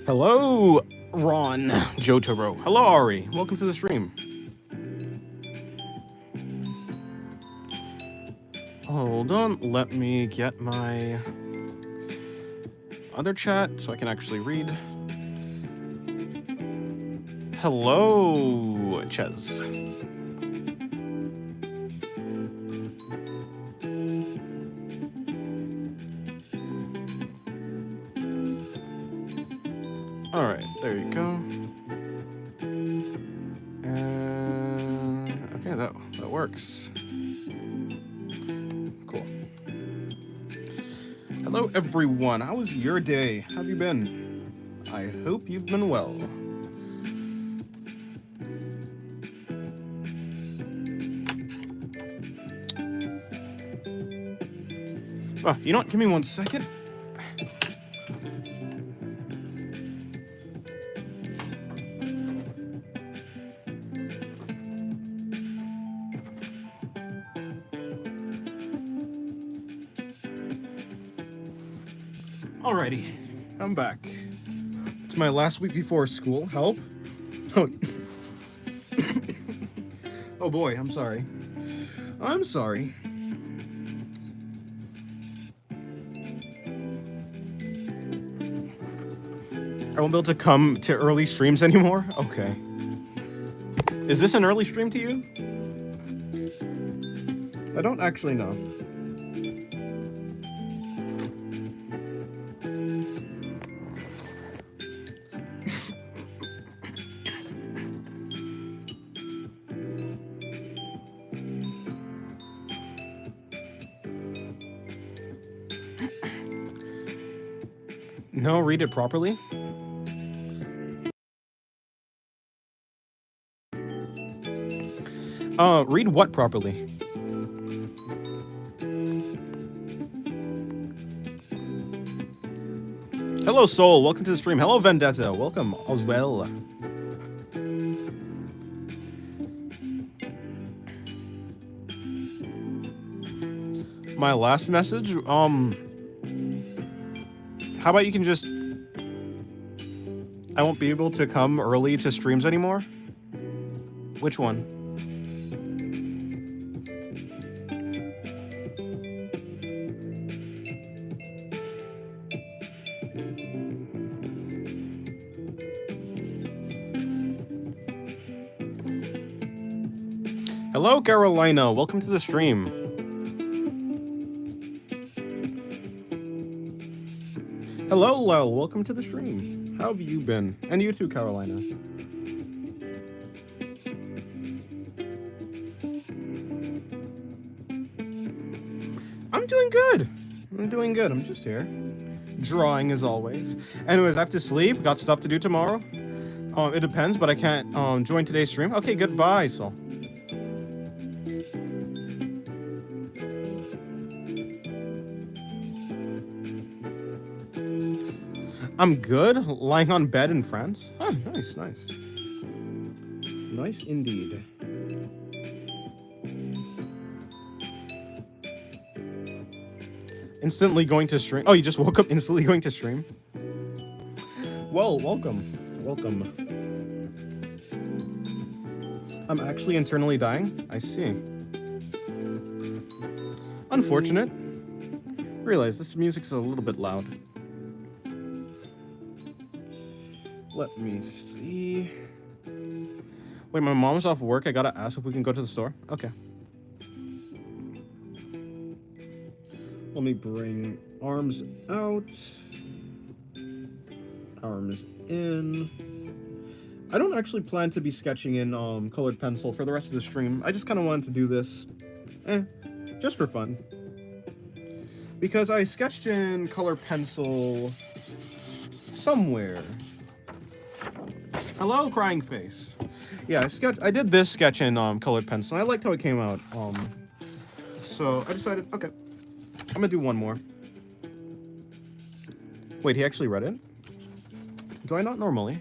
Hello, Ron Jotaro. Hello, Ari. Welcome to the stream. Hold on, let me get my other chat so I can actually read. Hello, Ches. All right, there you go. And okay, that works. Cool. Hello, everyone. How was your day? How have you been? I hope you've been well. Oh, you know what? Give me 1 second. Alrighty, I'm back. It's my last week before school. Help? Oh, oh boy, I'm sorry. I'm sorry. I won't be able to come to early streams anymore? Okay. Is this an early stream to you? I don't actually know. No, read it properly. Read what properly? Hello, Soul. Welcome to the stream. Hello, Vendetta. Welcome as well. My last message, how about you can just... I won't be able to come early to streams anymore? Which one? Hello, Carolina. Welcome to the stream. Hello, Lel. Welcome to the stream. How have you been? And you too, Carolina. I'm doing good. I'm just here. Drawing as always. Anyways, I have to sleep. Got stuff to do tomorrow. It depends, but I can't join today's stream. Okay, goodbye, Sol. I'm good. Lying on bed in France. Oh, nice. Nice indeed. Instantly going to stream. Oh, you just woke up instantly going to stream? Well, welcome. I'm actually internally dying? I see. Unfortunate. Realize this music's a little bit loud. Let me see. Wait, my mom's off work. I gotta ask if we can go to the store. Okay. Let me bring arms out. Arms in. I don't actually plan to be sketching in colored pencil for the rest of the stream. I just kind of wanted to do this, just for fun. Because I sketched in color pencil somewhere. Hello, crying face. Yeah, I did this sketch in colored pencil. I liked how it came out. So I decided, okay, I'm gonna do one more. Wait, he actually read it? Do I not normally?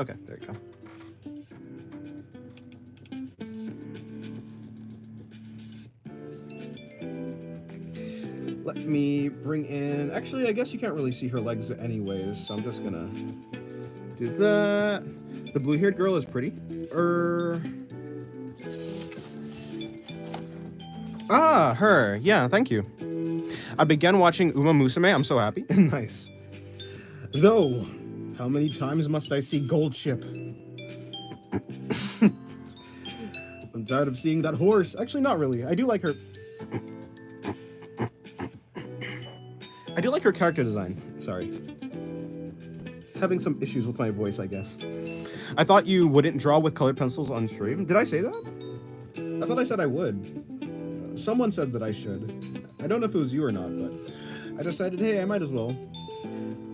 Okay, there you go. Let me bring in... Actually, I guess you can't really see her legs anyways, so I'm just gonna do that. The blue-haired girl is pretty. Ah, her. Yeah, thank you. I began watching Uma Musume. I'm so happy. Nice. Though, how many times must I see Gold Ship? I'm tired of seeing that horse. Actually, not really. I do like her. I do like her character design. Sorry. Having some issues with my voice, I guess. I thought you wouldn't draw with colored pencils on stream. Did I say that? I thought I said I would. Someone said that I should. I don't know if it was you or not, but I decided, hey, I might as well.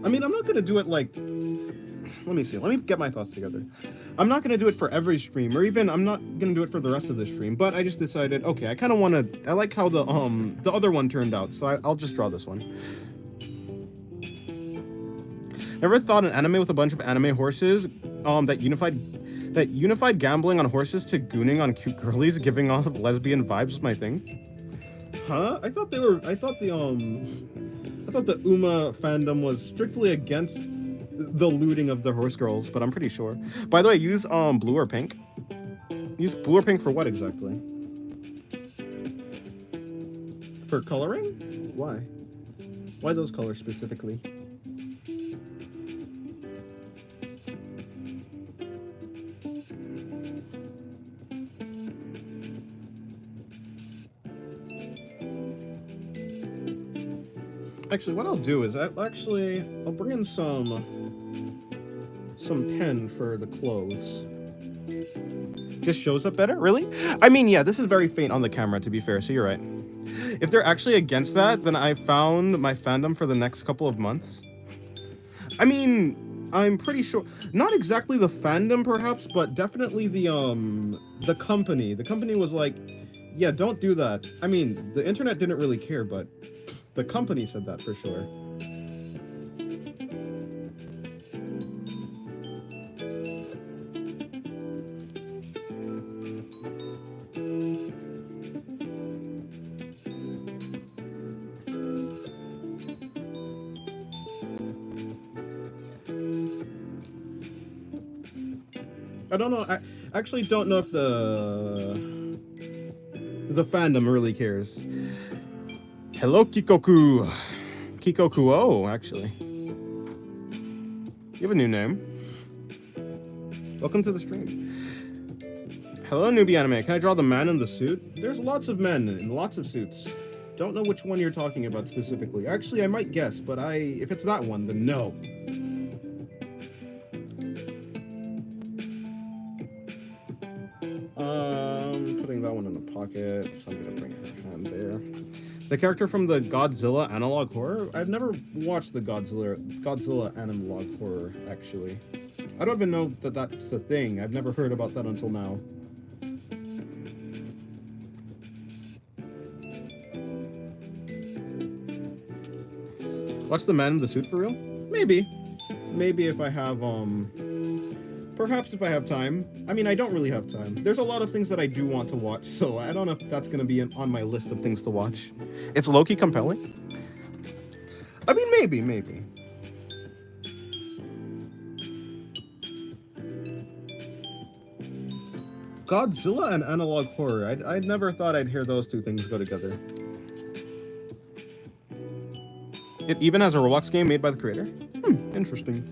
I mean, I'm not gonna do it like... Let me see. Let me get my thoughts together. I'm not gonna do it for every stream, or even I'm not gonna do it for the rest of the stream. But I just decided, okay, I kind of want to. I like how the other one turned out, so I'll just draw this one. Never thought an anime with a bunch of anime horses, that unified gambling on horses to gooning on cute girlies, giving off lesbian vibes was my thing. Huh? I thought the Uma fandom was strictly against the looting of the horse girls, but I'm pretty sure. By the way, use blue or pink. Use blue or pink for what exactly? For coloring? Why? Why those colors specifically? Actually, what I'll do is I'll bring in some pen for the clothes. Just shows up better? Really? I mean, yeah, this is very faint on the camera, to be fair, so you're right. If they're actually against that, then I found my fandom for the next couple of months. I mean, I'm pretty sure, not exactly the fandom perhaps, but definitely the company. The company was like, yeah, don't do that. I mean, the internet didn't really care, but the company said that for sure. I don't know. I actually don't know if the fandom really cares. Hello, Kikoku. Kikoku, oh, actually. You have a new name. Welcome to the stream. Hello, newbie anime. Can I draw the man in the suit? There's lots of men in lots of suits. Don't know which one you're talking about specifically. Actually, I might guess, but if it's that one, then no. Putting that one in the pocket, so I'm gonna bring her hand there. The character from the Godzilla analog horror? I've never watched the Godzilla analog horror, actually. I don't even know that that's a thing. I've never heard about that until now. Watch the man in the suit for real? Maybe. Maybe if I have, perhaps if I have time. I mean, I don't really have time. There's a lot of things that I do want to watch, so I don't know if that's gonna be on my list of things to watch. It's low-key compelling. I mean, maybe. Godzilla and analog horror. I'd never thought I'd hear those two things go together. It even has a Roblox game made by the creator. Interesting.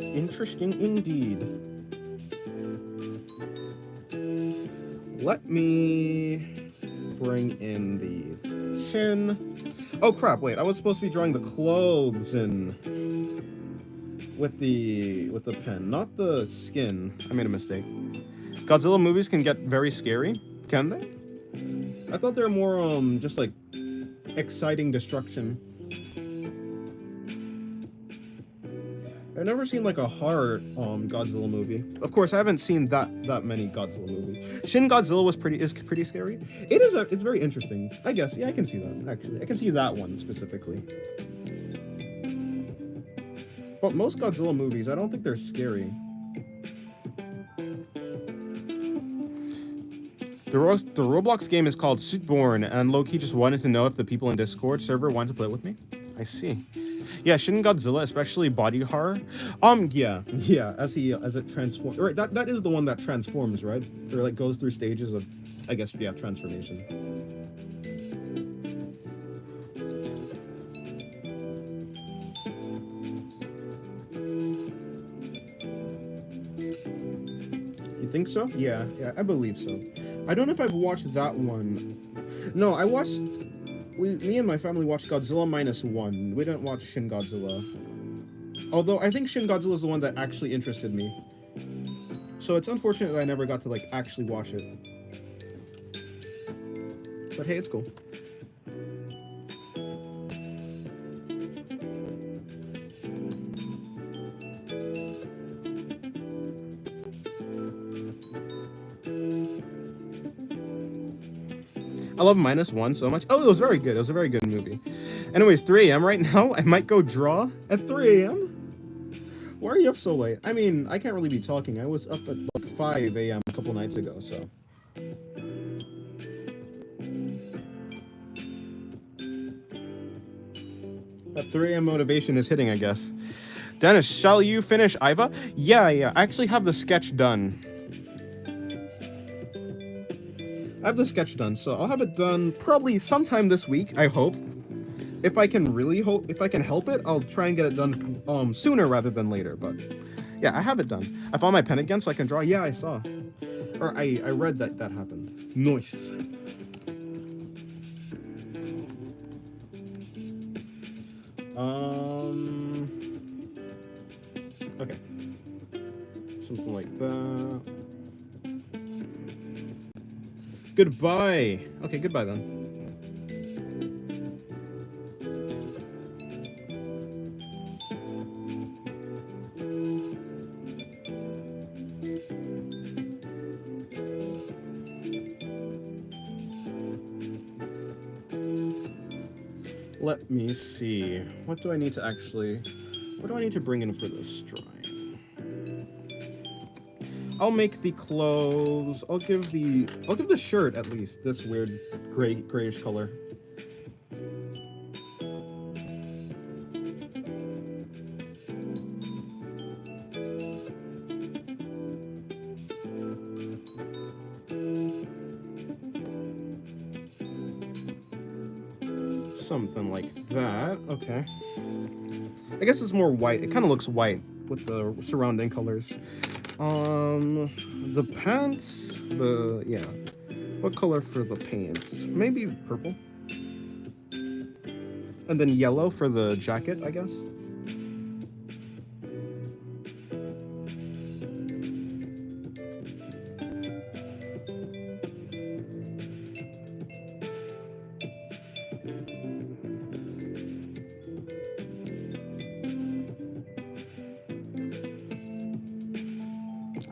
Interesting indeed. Let me bring in the chin. Oh crap, wait, I was supposed to be drawing the clothes in with the pen, not the skin. I made a mistake. Godzilla movies can get very scary, can they? I thought they were more just like exciting destruction. I've never seen like a horror Godzilla movie. Of course, I haven't seen that many Godzilla movies. Shin Godzilla is pretty scary. It's very interesting. I guess, yeah, I can see that actually. I can see that one specifically. But most Godzilla movies, I don't think they're scary. The Roblox game is called Suitborn, and Loki just wanted to know if the people in Discord server want to play it with me. I see. Yeah, Shin Godzilla, especially body horror. Yeah, as it transforms. Right, that is the one that transforms, right? Or like goes through stages of, I guess, yeah, transformation. You think so? Yeah, I believe so. I don't know if I've watched that one. No, I watched. Me and my family watched Godzilla -1. We didn't watch Shin Godzilla. Although I think Shin Godzilla is the one that actually interested me. So it's unfortunate that I never got to like actually watch it. But hey, it's cool. I love -1 so much. Oh, it was very good. It was a very good movie. Anyways, 3 a.m. right now. I might go draw at 3 a.m. Why are you up so late? I mean, I can't really be talking. I was up at like 5 a.m. a couple nights ago, so. That 3 a.m. motivation is hitting, I guess. Dennis, shall you finish Iva? Yeah. I actually have the sketch done. I have the sketch done, so I'll have it done probably sometime this week, I hope. If I can help it, I'll try and get it done sooner rather than later, but yeah, I have it done. I found my pen again so I can draw. Yeah, I saw. Or I read that happened. Nice. Okay. Something like that. Goodbye. Okay, goodbye then. Let me see. What do I need to bring in for this drawing? I'll make the clothes. I'll give the shirt at least this weird grayish color. Something like that. Okay. I guess it's more white. It kind of looks white with the surrounding colors. The pants, yeah. What color for the pants? Maybe purple. And then yellow for the jacket, I guess.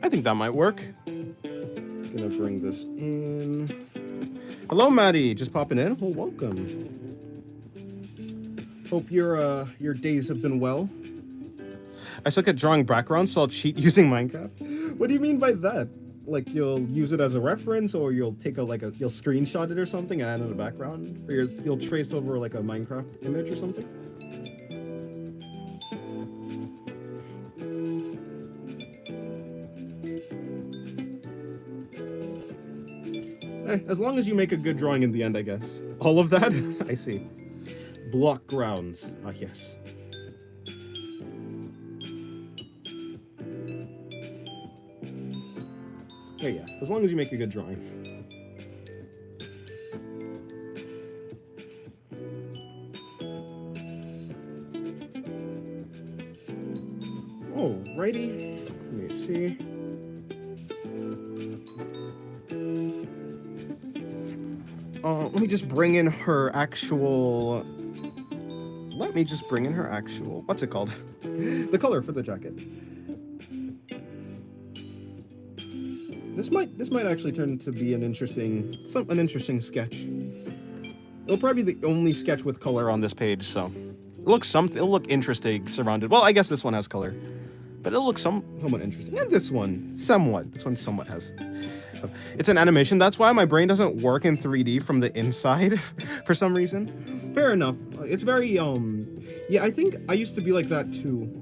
I think that might work. Gonna bring this in. Hello, Maddie. Just popping in. Well, welcome. Hope your days have been well. I suck at drawing backgrounds, so I'll cheat using Minecraft. What do you mean by that? Like you'll use it as a reference, or you'll take you'll screenshot it or something and add in the background, or you'll trace over like a Minecraft image or something? As long as you make a good drawing in the end, I guess. All of that? I see. Block grounds. Ah, yes. Yeah, as long as you make a good drawing. Alrighty. Let me see. Let me just bring in her actual... What's it called? The color for the jacket. This might actually turn to be an interesting sketch. It'll probably be the only sketch with color on this page, so it'll look interesting surrounded. Well, I guess this one has color, but it looks somewhat interesting. And this one, somewhat. This one somewhat has. So, it's an animation. That's why my brain doesn't work in 3D from the inside for some reason. Fair enough. It's very, yeah, I think I used to be like that too.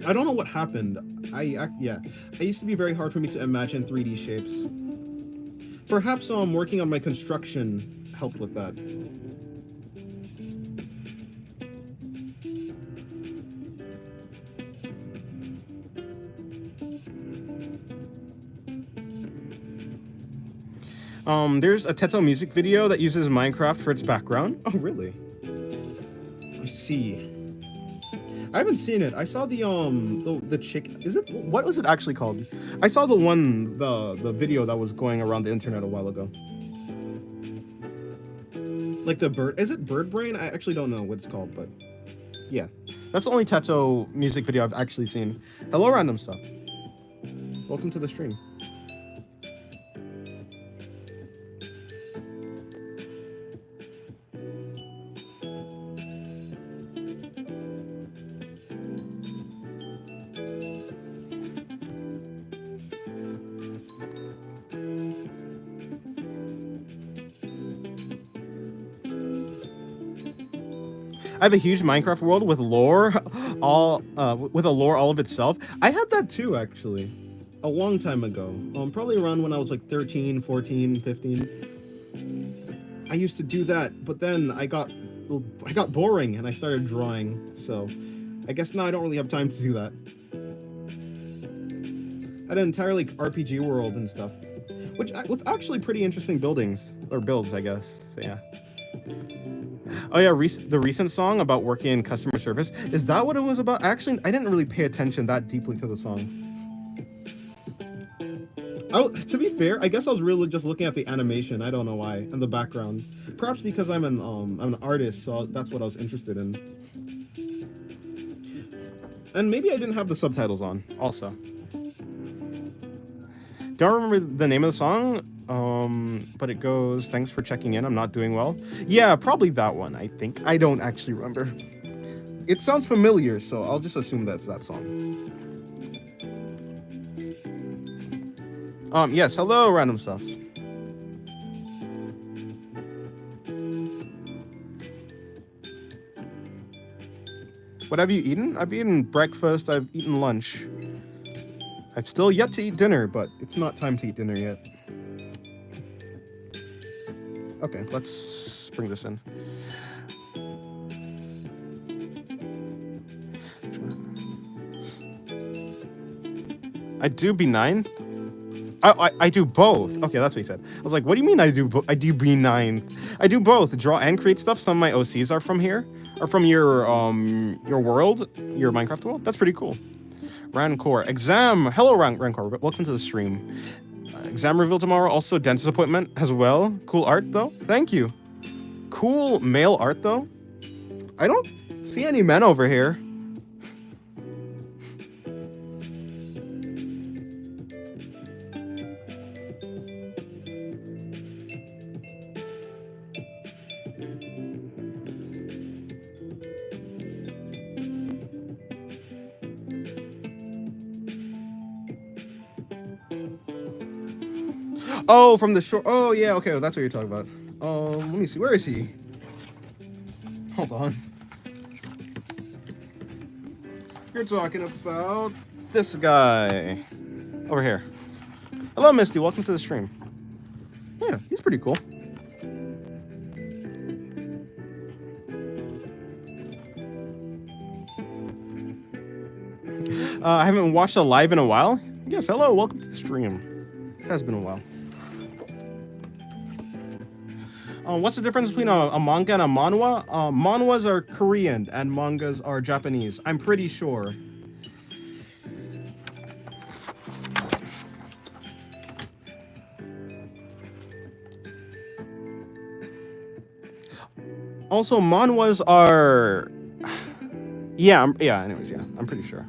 I don't know what happened. Yeah, it used to be very hard for me to imagine 3D shapes. Perhaps working on my construction helped with that. There's a Tetsuo music video that uses Minecraft for its background. Oh, really? I see. I haven't seen it. I saw the chick. What was it actually called? I saw the video that was going around the internet a while ago. Like the bird. Is it Bird Brain? I actually don't know what it's called, but yeah, that's the only Tetsuo music video I've actually seen. Hello, random stuff. Welcome to the stream. I have a huge Minecraft world with lore, with a lore all of itself. I had that too, actually, a long time ago. Probably around when I was like 13, 14, 15. I used to do that, but then I got boring and I started drawing. So, I guess now I don't really have time to do that. I had an entirely RPG world and stuff, with actually pretty interesting builds, I guess. So yeah. Oh yeah, the recent song about working in customer service. Is that what it was about? Actually, I didn't really pay attention that deeply to the song. To be fair, I guess I was really just looking at the animation. I don't know why, and the background. Perhaps because I'm an artist, so that's what I was interested in. And maybe I didn't have the subtitles on, also. Don't remember the name of the song. But it goes, thanks for checking in, I'm not doing well. Yeah, probably that one, I think. I don't actually remember. It sounds familiar, so I'll just assume that's that song. Yes, hello, random stuff. What have you eaten? I've eaten breakfast, I've eaten lunch. I've still yet to eat dinner, but it's not time to eat dinner yet. Okay, let's bring this in. I do B9th? I do both. Okay, that's what he said. I was like, what do you mean I do B9th? I do both. Draw and create stuff. Some of my OCs are from here. Or from your world, your Minecraft world. That's pretty cool. Rancor. Exam. Hello, Rancor. Welcome to the stream. Exam reveal tomorrow. Also, dentist appointment as well. Cool art, though. Thank you. Cool male art, though. I don't see any men over here. Oh, from the shore. Oh, yeah, okay, well, that's what you're talking about. Let me see. Where is he? Hold on. You're talking about this guy. Over here. Hello, Misty. Welcome to the stream. Yeah, he's pretty cool. I haven't watched a live in a while. Yes, hello. Welcome to the stream. It has been a while. What's the difference between a manga and a manhwa? Manhwas are Korean and mangas are Japanese. I'm pretty sure. Also, manhwas are... Yeah, anyways, yeah, I'm pretty sure.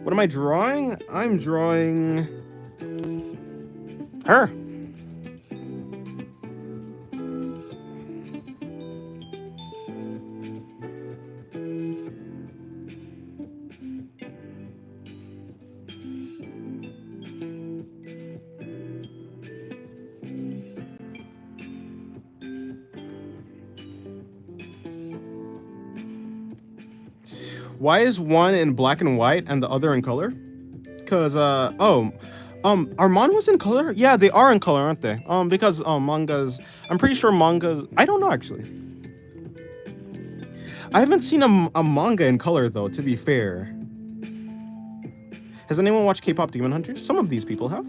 What am I drawing? I'm drawing... her. Why is one in black and white and the other in color? Because, are manhwas in color? Yeah, they are in color, aren't they? Because, mangas, I'm pretty sure mangas, I don't know, actually. I haven't seen a manga in color, though, to be fair. Has anyone watched K-pop Demon Hunters? Some of these people have.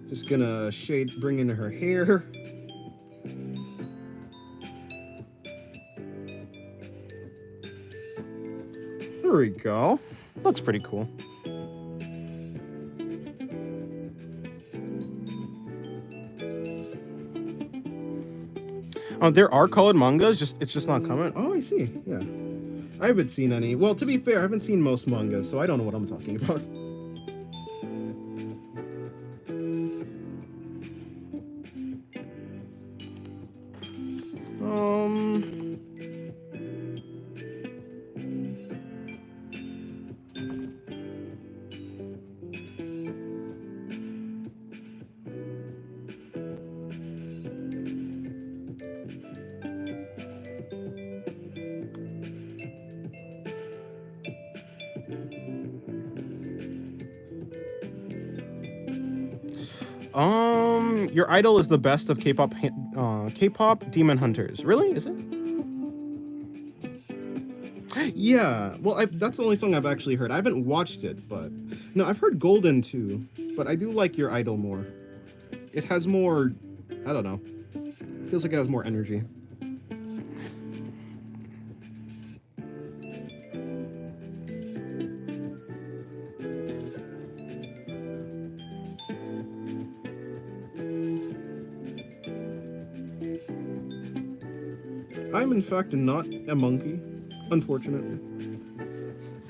Just gonna bring in her hair. There we go. Looks pretty cool. There are colored mangas, it's just not coming. Oh, I see. Yeah. I haven't seen any. Well, to be fair, I haven't seen most mangas, so I don't know what I'm talking about. Your idol is the best of K-pop Demon Hunters. Really? Is it? Yeah. Well, that's the only thing I've actually heard. I haven't watched it, but no, I've heard Golden too. But I do like your idol more. It has more. I don't know. Feels like it has more energy. I'm in fact not a monkey, unfortunately.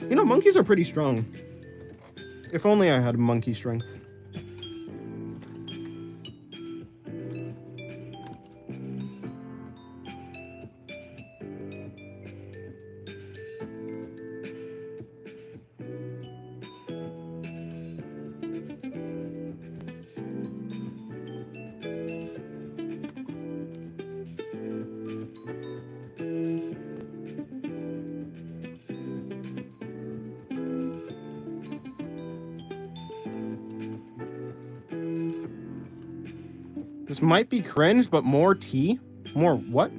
You know, monkeys are pretty strong. If only I had monkey strength. This might be cringe, but more tea? More what?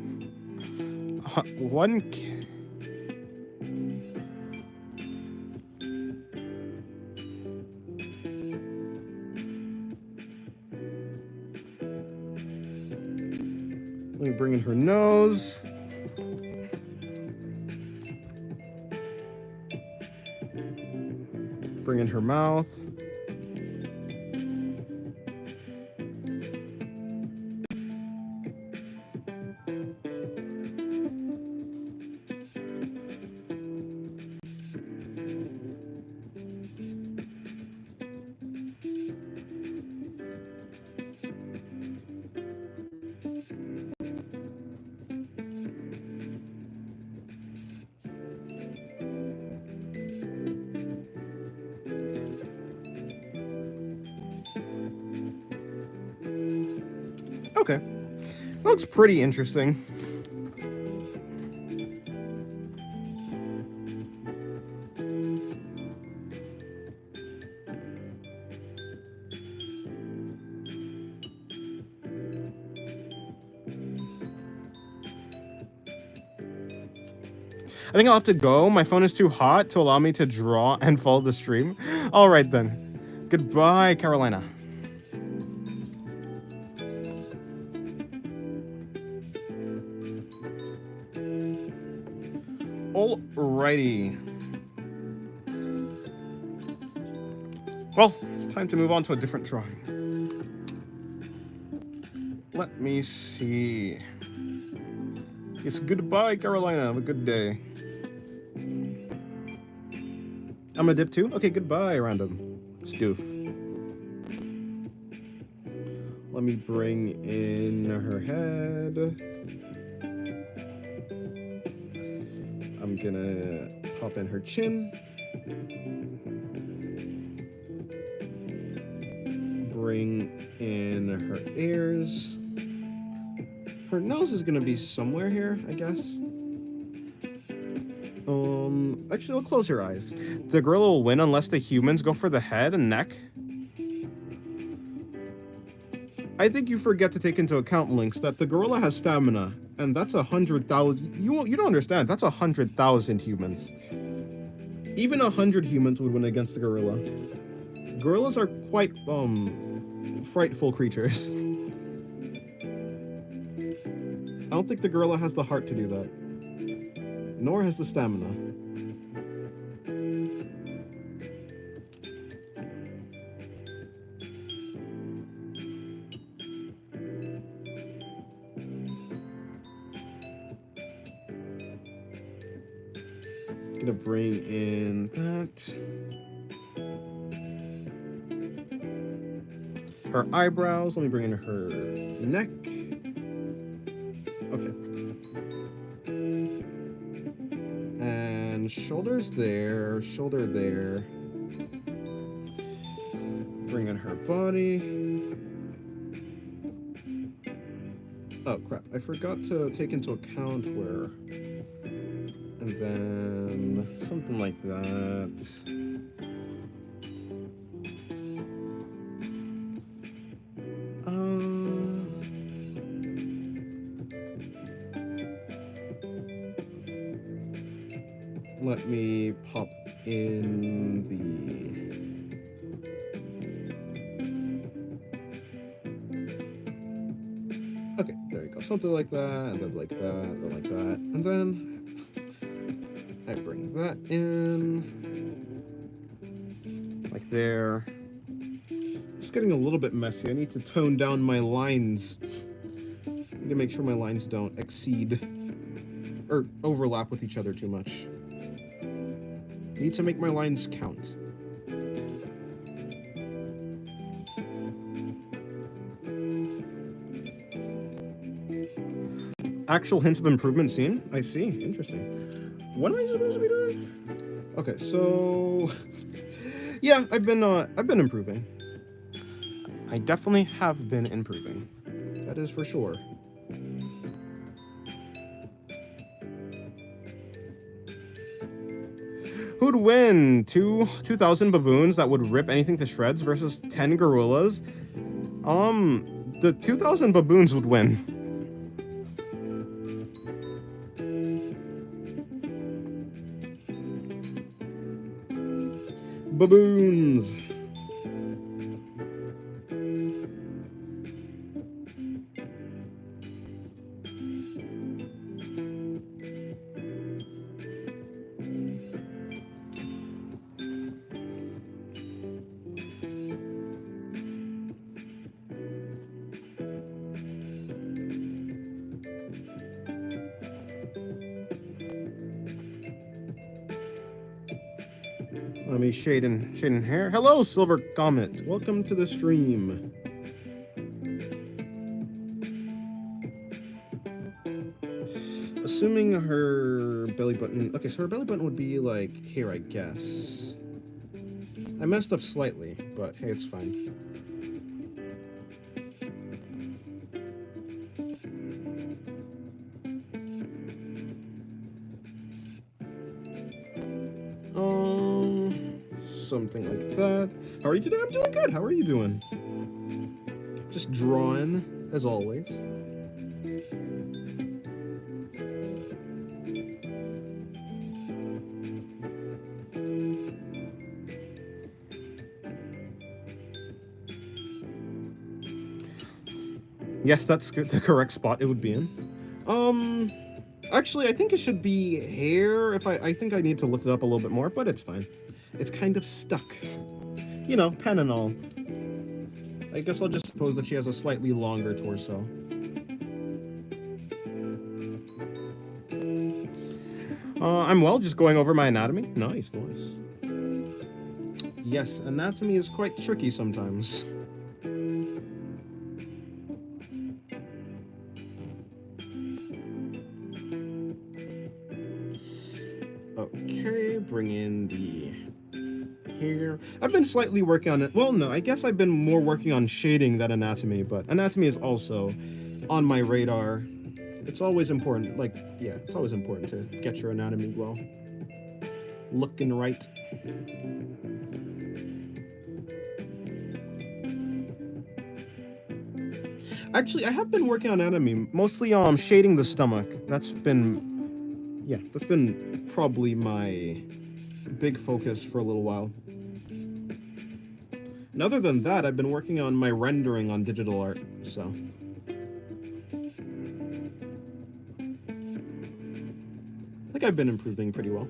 One... Let me bring in her nose. Bring in her mouth. Okay. Looks pretty interesting. I think I'll have to go. My phone is too hot to allow me to draw and follow the stream. All right, then. Goodbye, Carolina. Alrighty. Well, time to move on to a different drawing. Let me see. Yes, goodbye, Carolina. Have a good day. I'm a dip too? Okay, goodbye, random. Stoof. Let me bring in her head. I'm gonna pop in her chin. Bring in her ears. Her nose is gonna be somewhere here, I guess. Actually, I'll close her eyes. The gorilla will win unless the humans go for the head and neck. I think you forget to take into account, Lynx, that the gorilla has stamina, and that's 100,000. You don't understand. That's 100,000 humans. Even 100 humans would win against the gorilla. Gorillas are quite frightful creatures. I don't think the gorilla has the heart to do that, nor has the stamina. Gonna bring in that. Her eyebrows. Let me bring in her neck. Okay. And shoulders there. Shoulder there. Bring in her body. Oh crap! I forgot to take into account where. And then something like that. Let me pop in the... Okay, there you go. Something like that, and then like that, then like that, and then I bring that in, like there. It's getting a little bit messy. I need to tone down my lines. I need to make sure my lines don't exceed or overlap with each other too much. I need to make my lines count. Actual hints of improvement seen? I see. Interesting. What am I supposed to be doing? Okay, so yeah, I've been improving. I definitely have been improving. That is for sure. Who'd win? 2,000 baboons that would rip anything to shreds versus 10 gorillas? The 2,000 baboons would win. Baboons. Let me shade in hair. Hello, Silver Comet. Welcome to the stream. Assuming her belly button... Okay, so her belly button would be like here, I guess. I messed up slightly, but hey, it's fine. Something like that. How are you today? I'm doing good. How are you doing? Just drawing, as always. Yes, that's good. The correct spot it would be in. Actually, I think it should be hair. I think I need to lift it up a little bit more, but it's fine. It's kind of stuck. You know, pen and all. I guess I'll just suppose that she has a slightly longer torso. I'm well, just going over my anatomy. Nice, nice. Yes, anatomy is quite tricky sometimes. Okay, bring in the hair. I've been slightly working on it. Well, no, I guess I've been more working on shading than anatomy, but anatomy is also on my radar. It's always important. Like, yeah, it's always important to get your anatomy well. Looking right. Actually, I have been working on anatomy, mostly shading the stomach. That's been probably my big focus for a little while. And other than that, I've been working on my rendering on digital art, so. I think I've been improving pretty well.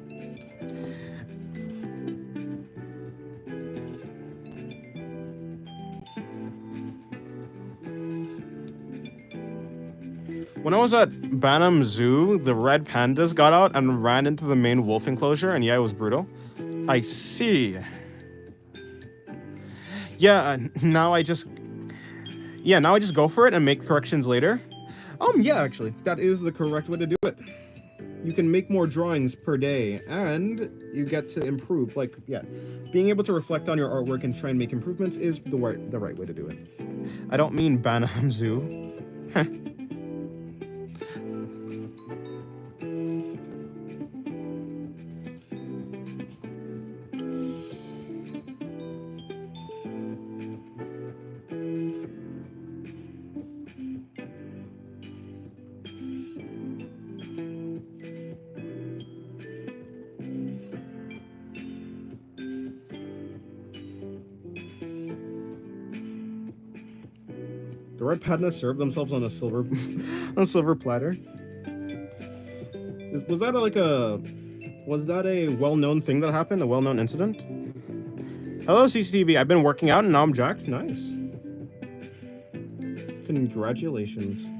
When I was at Bantam Zoo, the red pandas got out and ran into the main wolf enclosure, and yeah, it was brutal. I see. Yeah, now I just go for it and make corrections later. Yeah, actually, that is the correct way to do it. You can make more drawings per day, and you get to improve. Like, yeah, being able to reflect on your artwork and try and make improvements is the right way to do it. I don't mean Bantam Zoo. The red pandas serve themselves on a silver, platter. Was that a well-known thing that happened? A well-known incident? Hello, CCTV. I've been working out and now I'm jacked. Nice. Congratulations.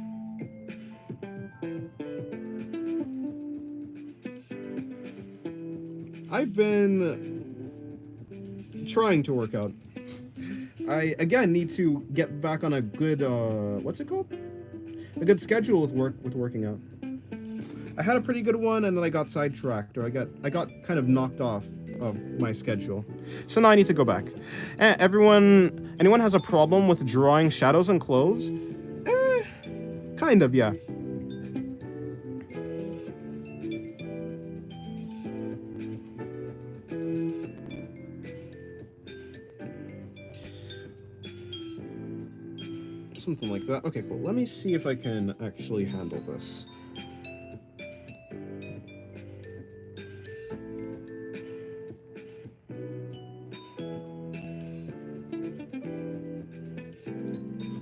I've been trying to work out. I again need to get back on a good what's it called? A good schedule with working out. I had a pretty good one and then I got sidetracked, or I got kind of knocked off of my schedule. So now I need to go back. Anyone has a problem with drawing shadows and clothes? Kind of, yeah. Something like that. Okay, cool. Let me see if I can actually handle this.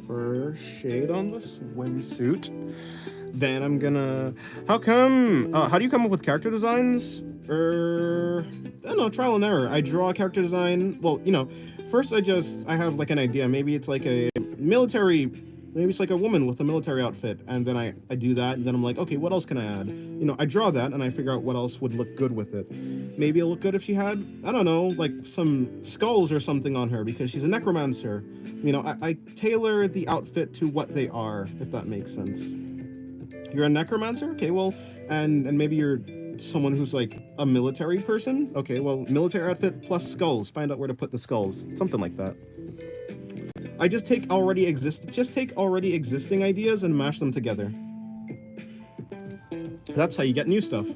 First shade on the swimsuit. Then I'm gonna... How do you come up with character designs? I don't know, trial and error. I draw a character design. Well, first I have like an idea. Maybe it's like a military, maybe it's like a woman with a military outfit, and then I do that, and then I'm like, okay, what else can I add? I draw that, and I figure out what else would look good with it. Maybe it'll look good if she had, I don't know, like some skulls or something on her, because she's a necromancer. I tailor the outfit to what they are, if that makes sense. You're a necromancer? Okay, well, and maybe you're someone who's like a military person? Okay, well, military outfit plus skulls. Find out where to put the skulls. Something like that. I just take already existing ideas and mash them together. That's how you get new stuff.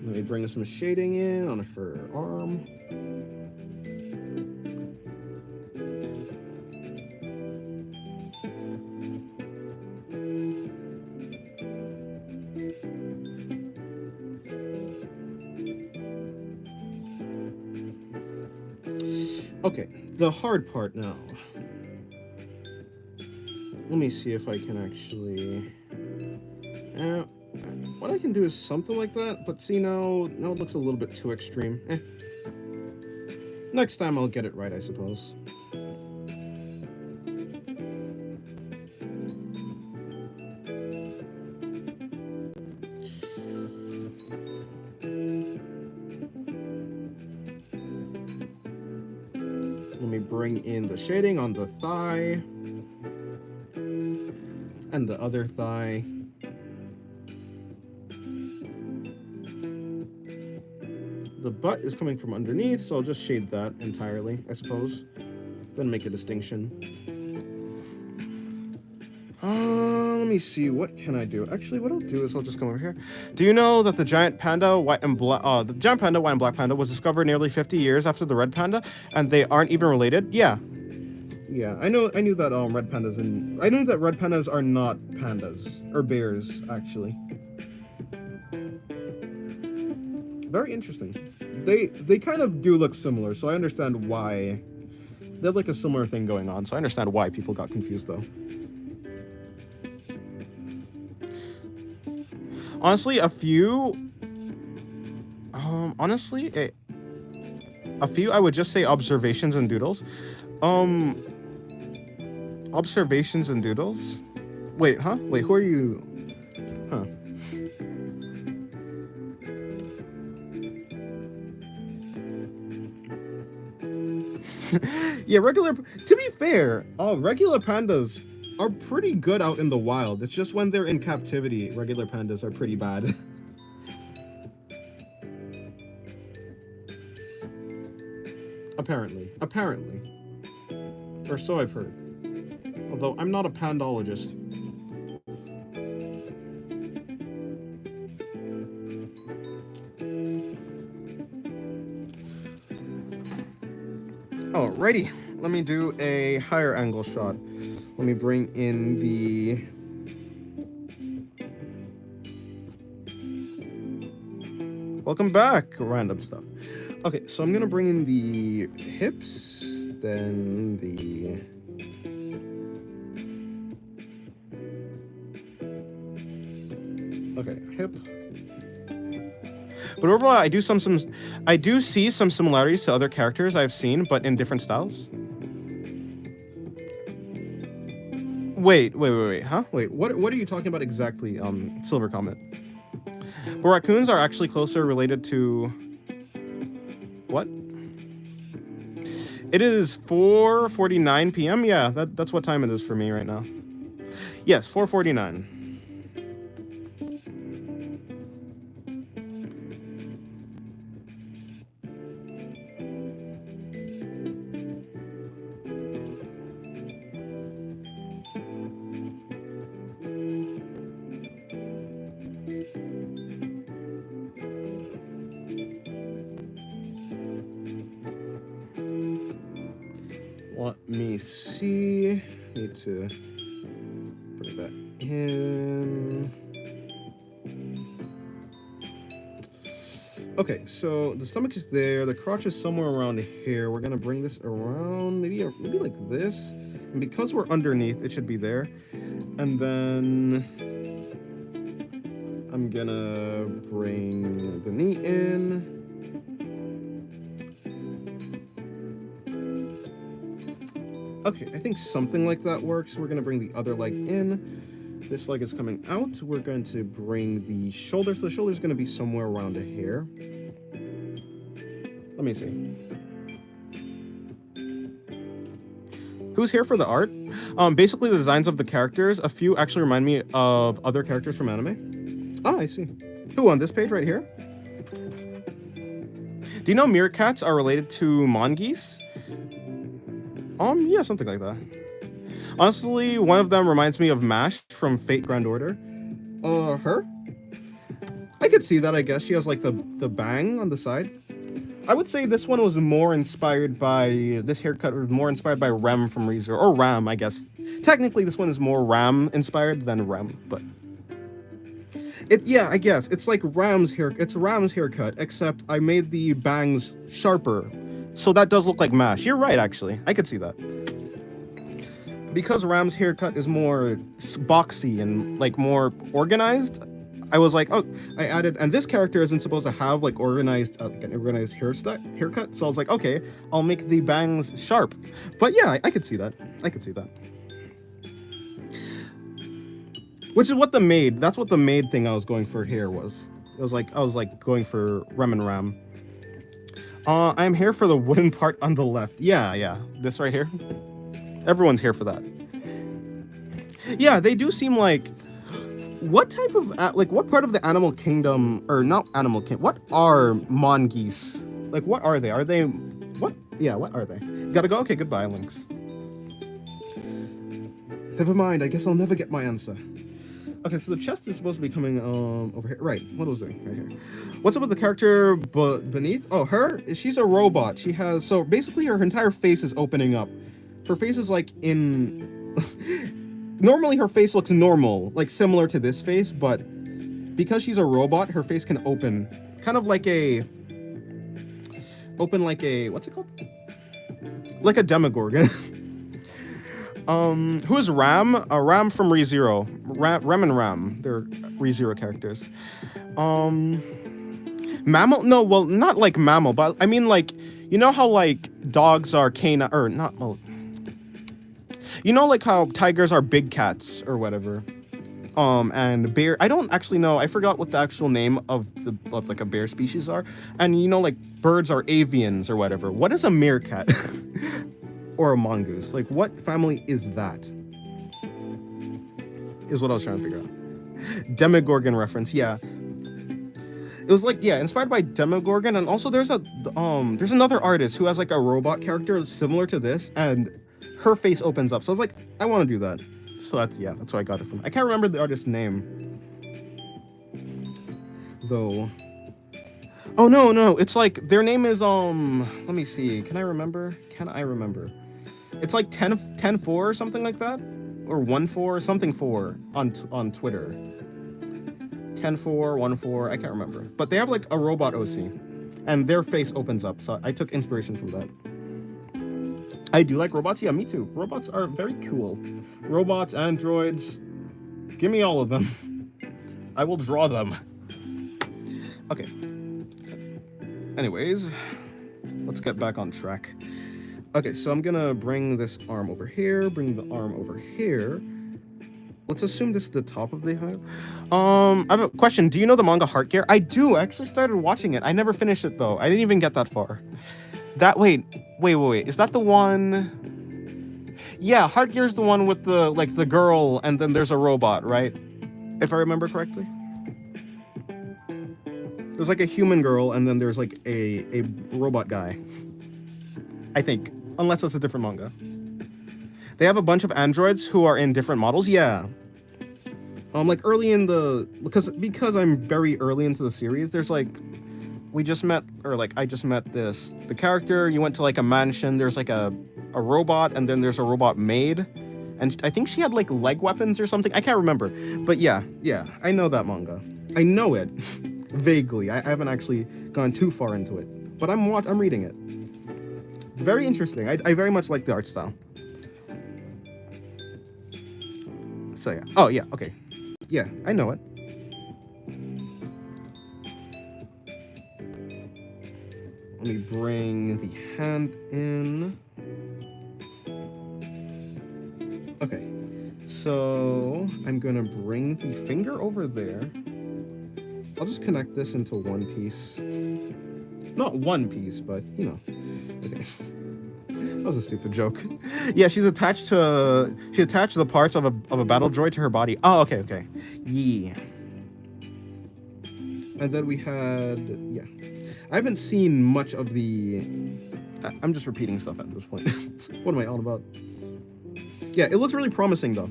Let me bring some shading in on her arm. Okay, the hard part now. Let me see if I can actually... what I can do is something like that, but see, now it looks a little bit too extreme. Next time I'll get it right, I suppose. Let me bring in the shading on the thigh and the other thigh. The butt is coming from underneath, so I'll just shade that entirely, I suppose. Then make a distinction. Let me see, what can I do? Actually, what I'll do is I'll just come over here. Do you know that the giant panda, white and black panda, was discovered nearly 50 years after the red panda, and they aren't even related? Yeah. Yeah, I knew that red pandas I knew that red pandas are not pandas or bears, actually. Very interesting. They kind of do look similar, so I understand why. They have like a similar thing going on, so I understand why people got confused though. Honestly, a few I would just say observations and doodles. Observations and doodles? Wait, huh? Wait, who are you? Huh. Yeah, to be fair, regular pandas are pretty good out in the wild. It's just when they're in captivity, regular pandas are pretty bad. Apparently. Or so I've heard. Although I'm not a pandologist. Alrighty, let me do a higher angle shot. Let me bring in the... Welcome back, random stuff. Okay, so I'm gonna bring in the hips, then the... Okay, hip. But overall, I do see some similarities to other characters I've seen, but in different styles. Wait, huh? Wait, what are you talking about exactly, Silver Comet? But raccoons are actually closer related to... What? It is 4:49 p.m. Yeah, that's what time it is for me right now. Yes, 4:49. Let me see. Need to put that in. Okay, so the stomach is there. The crotch is somewhere around here. We're gonna bring this around, maybe like this. And because we're underneath, it should be there. And then I'm gonna bring the knee in. Okay, I think something like that works. We're gonna bring the other leg in. This leg is coming out. We're going to bring the shoulder. So the shoulder's gonna be somewhere around here. Let me see. Who's here for the art? Basically the designs of the characters. A few actually remind me of other characters from anime. Ah, I see. Who, on this page right here? Do you know meerkats are related to mongoose? Yeah, something like that. Honestly, one of them reminds me of Mash from Fate Grand Order. Her? I could see that, I guess. She has, like, the bang on the side. I would say this one was more inspired by... This haircut was more inspired by Rem from ReZero. Or Ram, I guess. Technically, this one is more Ram-inspired than Rem, but... Yeah, I guess. It's like Ram's haircut, except I made the bangs sharper. So that does look like Mash. You're right, actually. I could see that. Because Ram's haircut is more boxy and, like, more organized, I was like, oh, I added, and this character isn't supposed to have like organized like an organized haircut. So I was like, okay, I'll make the bangs sharp. But yeah, I could see that. I could see that. Which is what the maid. That's what the maid thing I was going for here was. It was like I was like going for Rem and Ram. I'm here for the wooden part on the left. Yeah, this right here. Everyone's here for that. Yeah, they do seem like. What type of like what part of the animal kingdom or not animal kingdom? What are mongoose? Like what are they? Are they what? Yeah, what are they? You gotta go. Okay, goodbye, Lynx. Never mind. I guess I'll never get my answer. Okay, so the chest is supposed to be coming over here. Right. What was doing right here? What's up with the character beneath? Oh, her. She's a robot. She has so basically her entire face is opening up. Her face is like in. Normally her face looks normal, like similar to this face, but because she's a robot, her face can open. Kind of like a... Open like a... What's it called? Like a Demogorgon. Who is Ram? Ram from ReZero. Rem and Ram. They're ReZero characters. Mammal? No, well, not like mammal, but I mean like... You know how like dogs are canine... Or not... Well, you know, like how tigers are big cats or whatever, and bear. I don't actually know. I forgot what the actual name of like a bear species are. And you know, like birds are avians or whatever. What is a meerkat or a mongoose? Like, what family is that? Is what I was trying to figure out. Demogorgon reference, yeah. It was like, yeah, inspired by Demogorgon, and also there's another artist who has like a robot character similar to this, and her face opens up. So I was like, I want to do that. So that's where I got it from. I can't remember the artist's name, though. Oh, no. It's like, their name is, let me see. Can I remember? It's like 10-4 or something like that? Or 1-4, something 4 on Twitter. 10-4, 1-4, I can't remember. But they have like a robot OC. And their face opens up. So I took inspiration from that. I do like robots. Yeah, me too. Robots are very cool. Robots, androids. Give me all of them. I will draw them. Okay. Anyways, let's get back on track. Okay, so I'm gonna bring this arm over here, bring the arm over here. Let's assume this is the top of the hive. I have a question. Do you know the manga Heart Gear? I do. I actually started watching it. I never finished it though. I didn't even get that far. Wait. Is that the one? Yeah, Heart Gear is the one with the like the girl and then there's a robot, right? If I remember correctly. There's like a human girl and then there's like a robot guy. I think, unless it's a different manga. They have a bunch of androids who are in different models. Yeah. Like early in the because I'm very early into the series, there's like I just met the character. You went to like a mansion. There's like a robot, and then there's a robot maid, and I think she had like leg weapons or something. I can't remember, but yeah, I know that manga. I know it vaguely. I haven't actually gone too far into it, but I'm reading it. Very interesting. I very much like the art style. So yeah. Oh yeah. Okay. Yeah, I know it. Let me bring the hand in. Okay, so I'm gonna bring the finger over there. I'll just connect this into one piece. Not one piece, but you know. Okay. That was a stupid joke. Yeah, she attached the parts of a battle droid to her body. Oh, okay. Yeah. And then we had, yeah. I haven't seen much of the... I'm just repeating stuff at this point. What am I on about? Yeah, it looks really promising, though.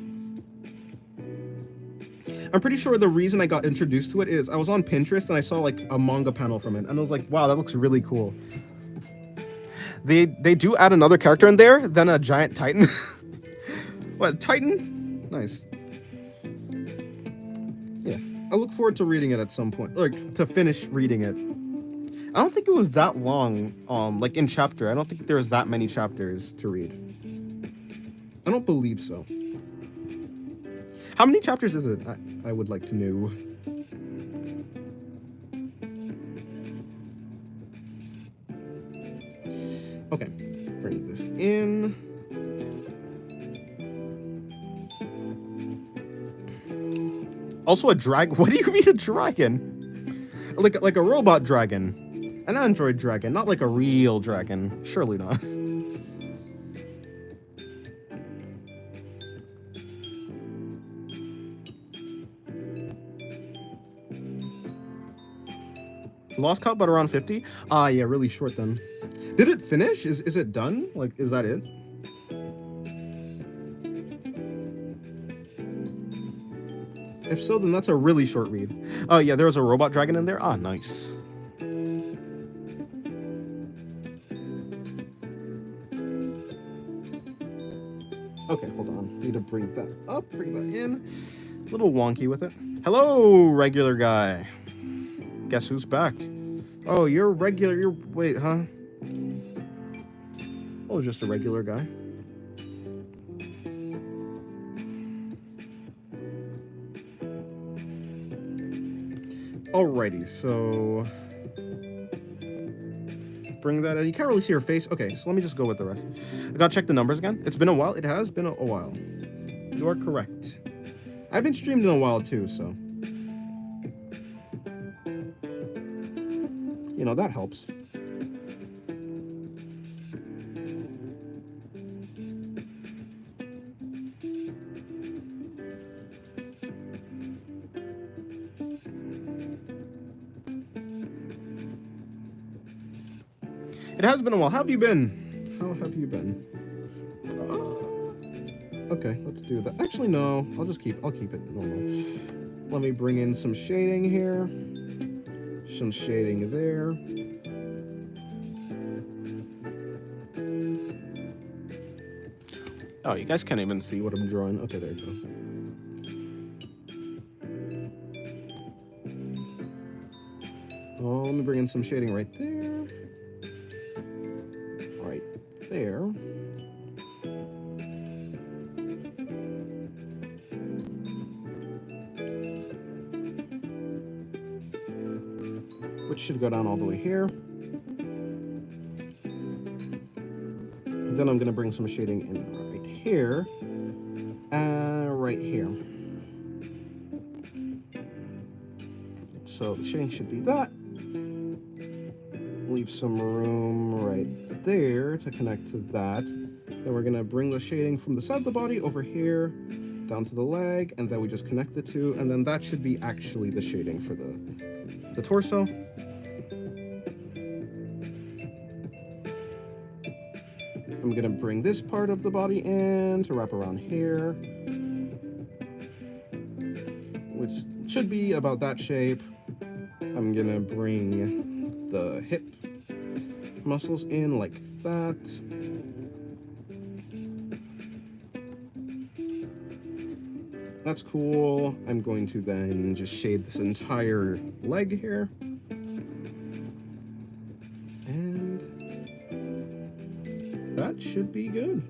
I'm pretty sure the reason I got introduced to it is I was on Pinterest and I saw, like, a manga panel from it. And I was like, wow, that looks really cool. They do add another character in there, then a giant titan. What, Titan? Nice. Yeah, I look forward to reading it at some point, like to finish reading it. I don't think it was that long, like in chapter. I don't think there's that many chapters to read. I don't believe so. How many chapters is it? I would like to know. Okay, bring this in. Also a drag. What do you mean a dragon? Like a robot dragon, an android dragon, not like a real dragon. Surely not. Lost count, but around 50. Ah, yeah, really short then. Did it finish? Is it done? Like, is that it? If so, then that's a really short read. Oh yeah, there was a robot dragon in there. Ah, nice. Okay, hold on. Need to bring that up, bring that in. A little wonky with it. Hello, regular guy. Guess who's back? Oh, you're regular. Wait, huh? Oh, just a regular guy. Alrighty, so bring that in. You can't really see her face. Okay, so let me just go with the rest. I gotta check the numbers again. It's been a while. It has been a while. You are correct. I haven't streamed in a while too, so you know that helps. It has been a while. How have you been? How have you been? Okay, let's do that. Actually, no. I'll keep it normal. Let me bring in some shading here. Some shading there. Oh, you guys can't even see what I'm drawing. Okay, there you go. Oh, let me bring in some shading right there. Right there. Which should go down all the way here. And then I'm going to bring some shading in right here. And right here. So the shading should be that. Leave some room right there to connect to that. Then we're going to bring the shading from the side of the body over here down to the leg, and then we just connect the two, and then that should be actually the shading for the torso. I'm going to bring this part of the body in to wrap around here, which should be about that shape. I'm going to bring the hip muscles in like that. That's cool. I'm going to then just shade this entire leg here. And that should be good.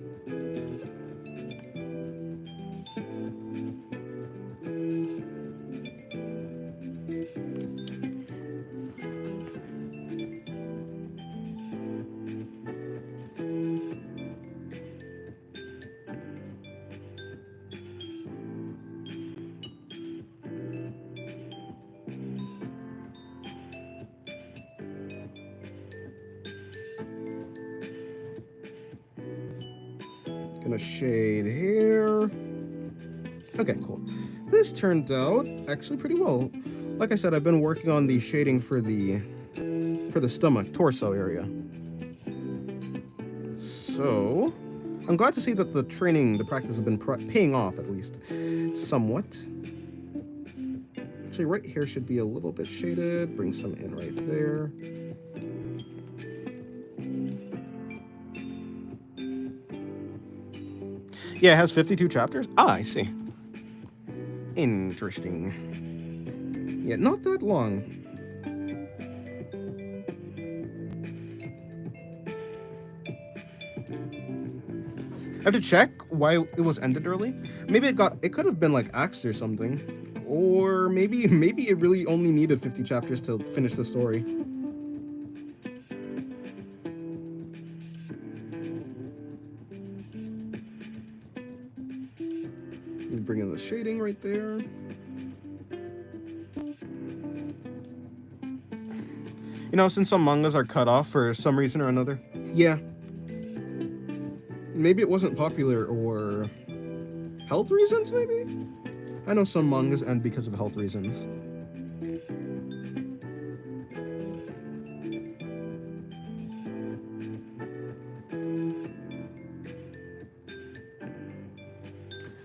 Gonna shade here. Okay, cool. This turned out actually pretty well. Like I said, I've been working on the shading for the stomach, torso area. So I'm glad to see that the practice has been paying off at least somewhat. Actually, right here should be a little bit shaded. Bring some in right there. Yeah, it has 52 chapters. Ah, I see. Interesting. Yeah, not that long. I have to check why it was ended early. Maybe it could have been like axed or something. Or maybe it really only needed 50 chapters to finish the story. shading right there. You know, since some mangas are cut off for some reason or another. Yeah. Maybe it wasn't popular or health reasons, maybe? I know some mangas end because of health reasons.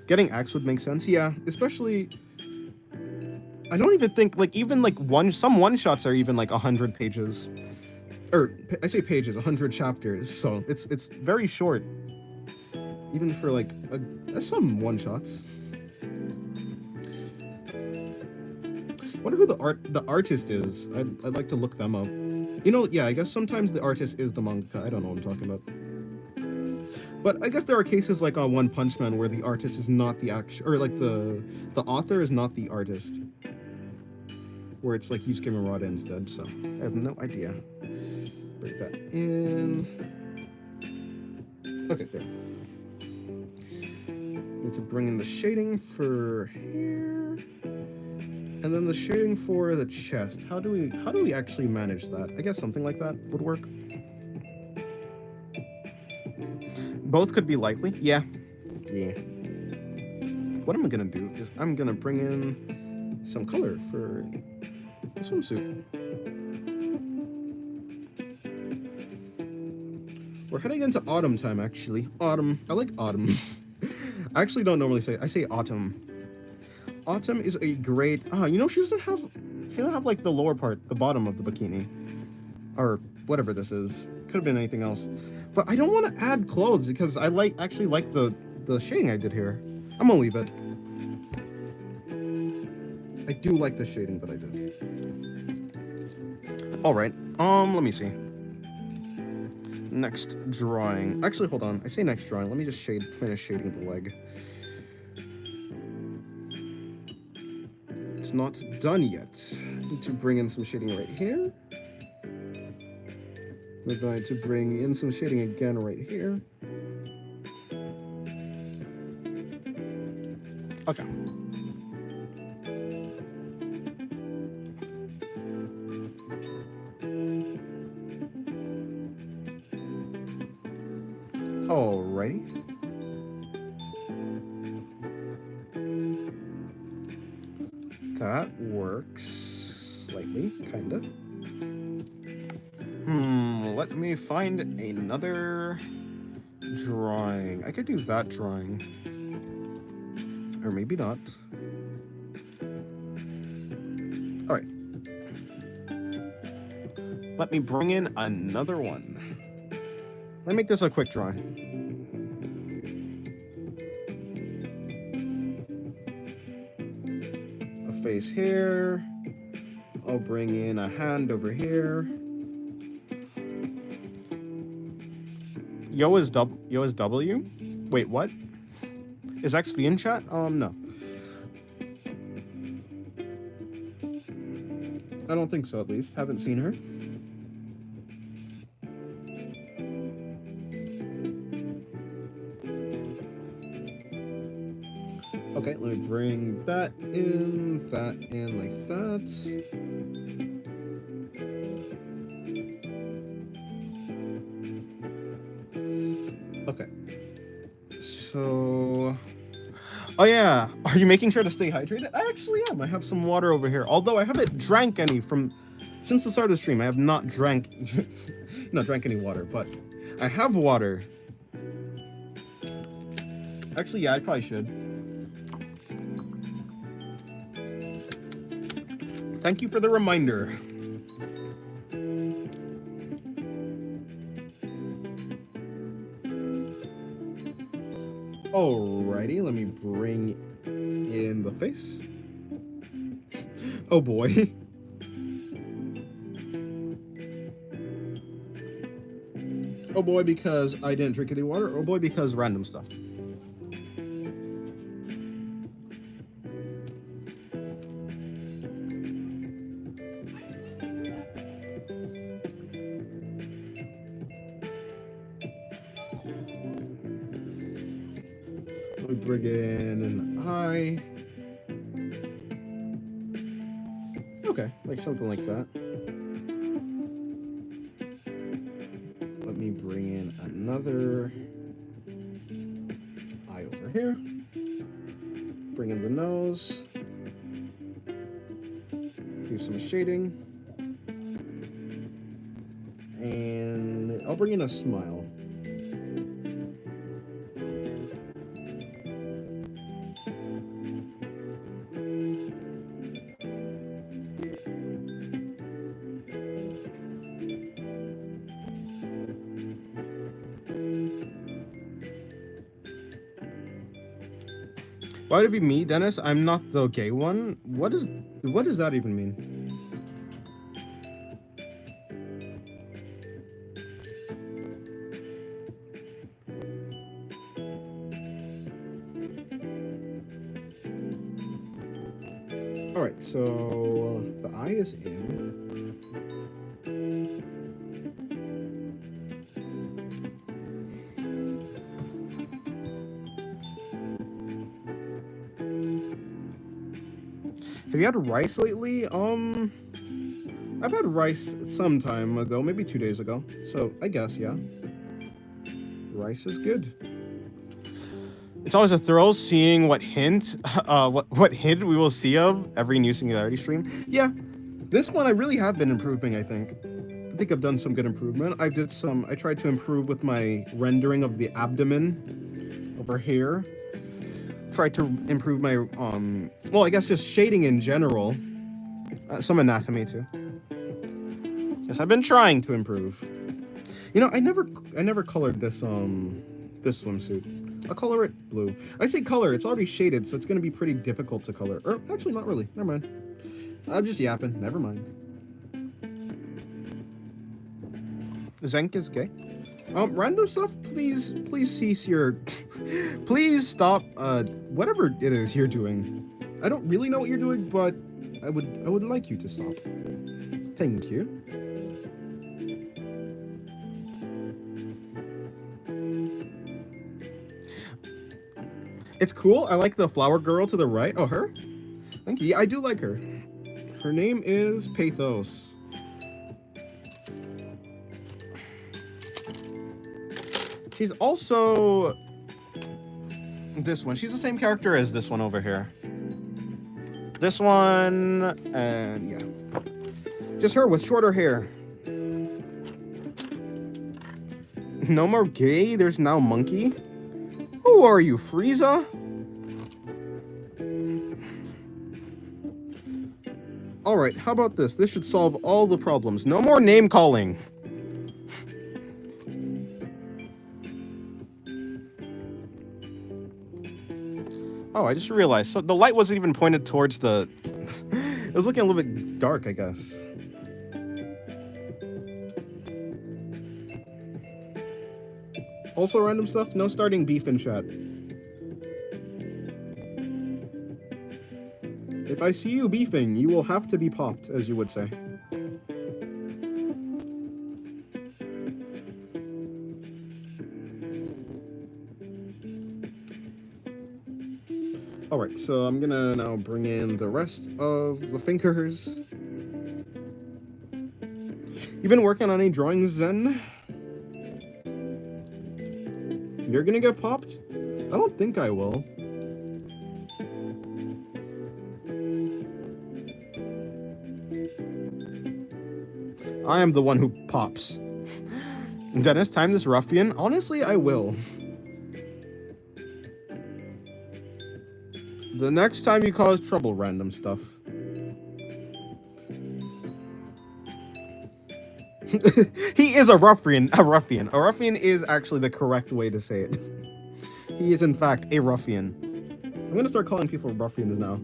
Getting axed would make sense, yeah. Especially, I don't even think, like, even, like, some one-shots are even, like, 100 pages. Or, I say pages, 100 chapters, so it's very short. Even for, like, some one-shots. Wonder who the artist is. I'd like to look them up. You know, yeah, I guess sometimes the artist is the mangaka. I don't know what I'm talking about. But I guess there are cases like on One Punch Man where the artist is not the or like the author is not the artist. Where it's like Yusuke Murata instead, so I have no idea. Break that in. Okay, there. Need to bring in the shading for here. And then the shading for the chest. How do we actually manage that? I guess something like that would work. Both could be likely. Yeah. What I'm gonna do is I'm gonna bring in some color for the swimsuit. We're heading into autumn time, actually. Autumn. I like autumn. I actually don't normally say it. I say autumn. Autumn is a great... you know, she doesn't have like the lower part, the bottom of the bikini. Or whatever this is. Could have been anything else. But I don't want to add clothes because I actually like the shading I did here. I'm gonna leave it. I do like the shading that I did. Alright, let me see. Next drawing. Actually, hold on. I say next drawing. Let me just finish shading the leg. It's not done yet. I need to bring in some shading right here. I'm going to bring in some shading again right here. Okay. Alrighty. That works slightly, kinda. Let me find another drawing. I could do that drawing. Or maybe not. Alright. Let me bring in another one. Let me make this a quick drawing. A face here. I'll bring in a hand over here. Yo is W? Wait, what? Is XV in chat? No. I don't think so, at least. Haven't seen her. Okay, let me bring that in like that. Okay. So... Oh yeah, are you making sure to stay hydrated? I actually am. I have some water over here. Although I haven't drank any since the start of the stream. I have not drank any water, but I have water. Actually, yeah, I probably should. Thank you for the reminder. Alrighty, let me bring in the face. Oh boy. Oh boy, because I didn't drink any water. Oh boy, because random stuff. Bring in an eye. Like something like that. Let me bring in another eye over here. Bring in the nose. Do some shading. And I'll bring in a smile. Why would it be me, Dennis? I'm not the gay one. What does that even mean? All right, so the eye is in. Have you had rice lately? I've had rice some time ago, maybe 2 days ago. So I guess, yeah. Rice is good. It's always a thrill seeing what hint we will see of every new Singularity stream. Yeah, this one I really have been improving, I think. I think I've done some good improvement. I tried to improve with my rendering of the abdomen over here. Tried to improve my, well, I guess just shading in general. Some anatomy too. Yes, I've been trying to improve. You know, I never colored this swimsuit. I'll color it blue. I say color, it's already shaded, so it's gonna be pretty difficult to color. Or actually not really. Never mind. I'm just yapping. Never mind. Zenk is gay. Random stuff, please cease your please stop whatever it is you're doing. I don't really know what you're doing, but I would like you to stop. Thank you. It's cool. I like the flower girl to the right. Oh, her? Thank you. Yeah, I do like her. Her name is Pathos. She's also this one. She's the same character as this one over here. This one, and yeah. Just her with shorter hair. No more gay, there's now monkey. Who are you, Frieza? Alright, how about this? This should solve all the problems. No more name calling. Oh, I just realized. So the light wasn't even pointed towards the... It was looking a little bit dark, I guess. Also random stuff, no starting beef in chat. If I see you beefing, you will have to be popped, as you would say. Alright, so I'm gonna now bring in the rest of the fingers. You've been working on any drawings, Zen? You're gonna get popped? I don't think I will. I am the one who pops. Dennis, time this ruffian? Honestly, I will. The next time you cause trouble, random stuff. He is a ruffian. A ruffian. A ruffian is actually the correct way to say it. He is, in fact, a ruffian. I'm gonna start calling people ruffians now.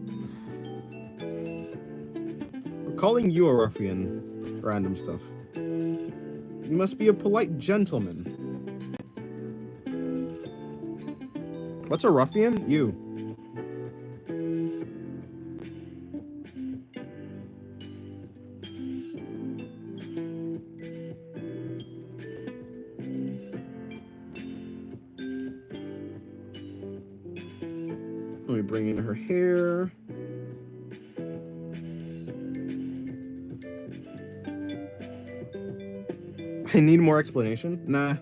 We're calling you a ruffian. Random stuff. You must be a polite gentleman. What's a ruffian? You. Let me bring in her hair. I need more explanation? Nah.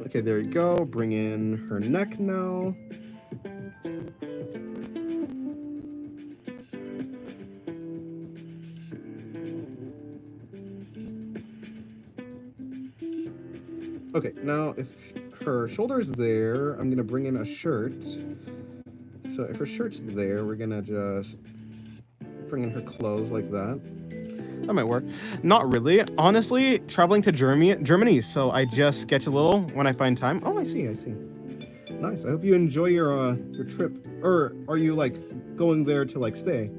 Okay, there you go. Bring in her neck now. Okay, now if her shoulder's there, I'm gonna bring in a shirt. So if her shirt's there, we're gonna just bring in her clothes like that. That might work. Not really. Honestly, traveling to Germany, so I just sketch a little when I find time. Oh, I see. Nice. I hope you enjoy your trip. Or are you like going there to like stay?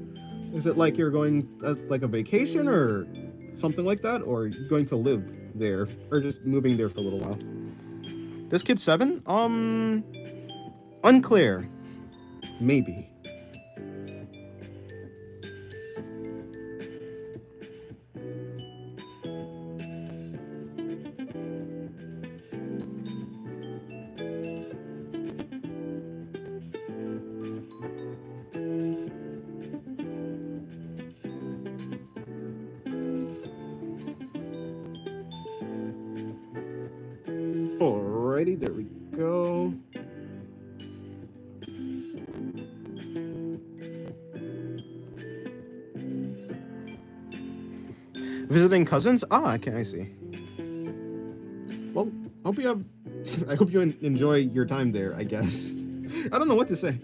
Is it like you're going as like a vacation or something like that, or are you going to live there, or just moving there for a little while? This kid's 7? Unclear. Maybe. Alrighty, there we go. Visiting cousins? Ah, okay, I see. Well, hope you have. I hope you enjoy your time there. I guess. I don't know what to say.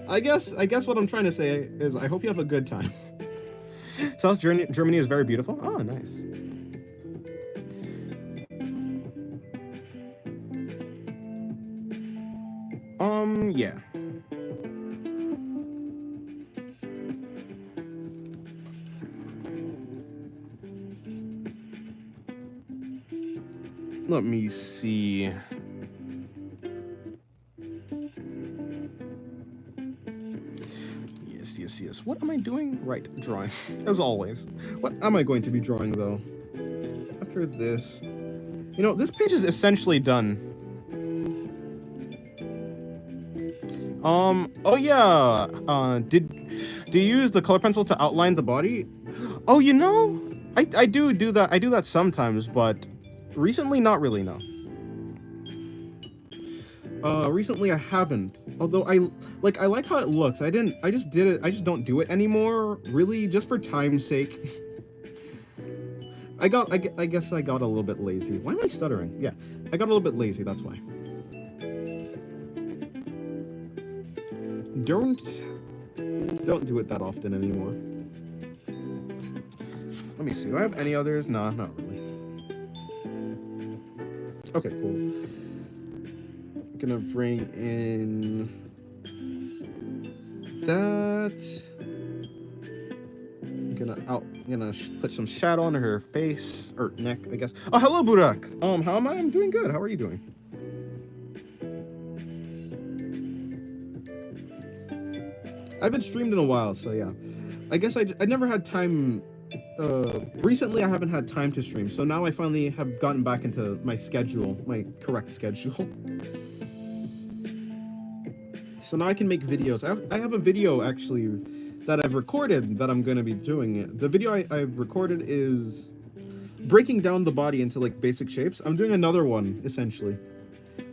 I guess what I'm trying to say is I hope you have a good time. South Germany is very beautiful. Oh, nice. Yeah. Let me see. Yes. What am I doing? Right, drawing. As always. What am I going to be drawing, though? After this... You know, this page is essentially done. Oh yeah. Do you use the color pencil to outline the body? Oh, you know, I do that. I do that sometimes, but recently, not really, no. Recently I haven't. Although I like how it looks. I just did it. I just don't do it anymore. Really, just for time's sake. I guess I got a little bit lazy. Why am I stuttering? Yeah, I got a little bit lazy. That's why. Don't do it that often anymore. Let me see. Do I have any others? Nah, not really. Okay, cool. I'm gonna bring in that. I'm gonna put some shadow on her face or neck, I guess. Oh, hello, Burak. How am I? I'm doing good. How are you doing? I haven't streamed in a while, so yeah. I guess I never had time. Recently I haven't had time to stream, so now I finally have gotten back into my schedule, my correct schedule. So now I can make videos. I have a video actually that I've recorded that I'm gonna be doing it. The video I've recorded is breaking down the body into like basic shapes. I'm doing another one essentially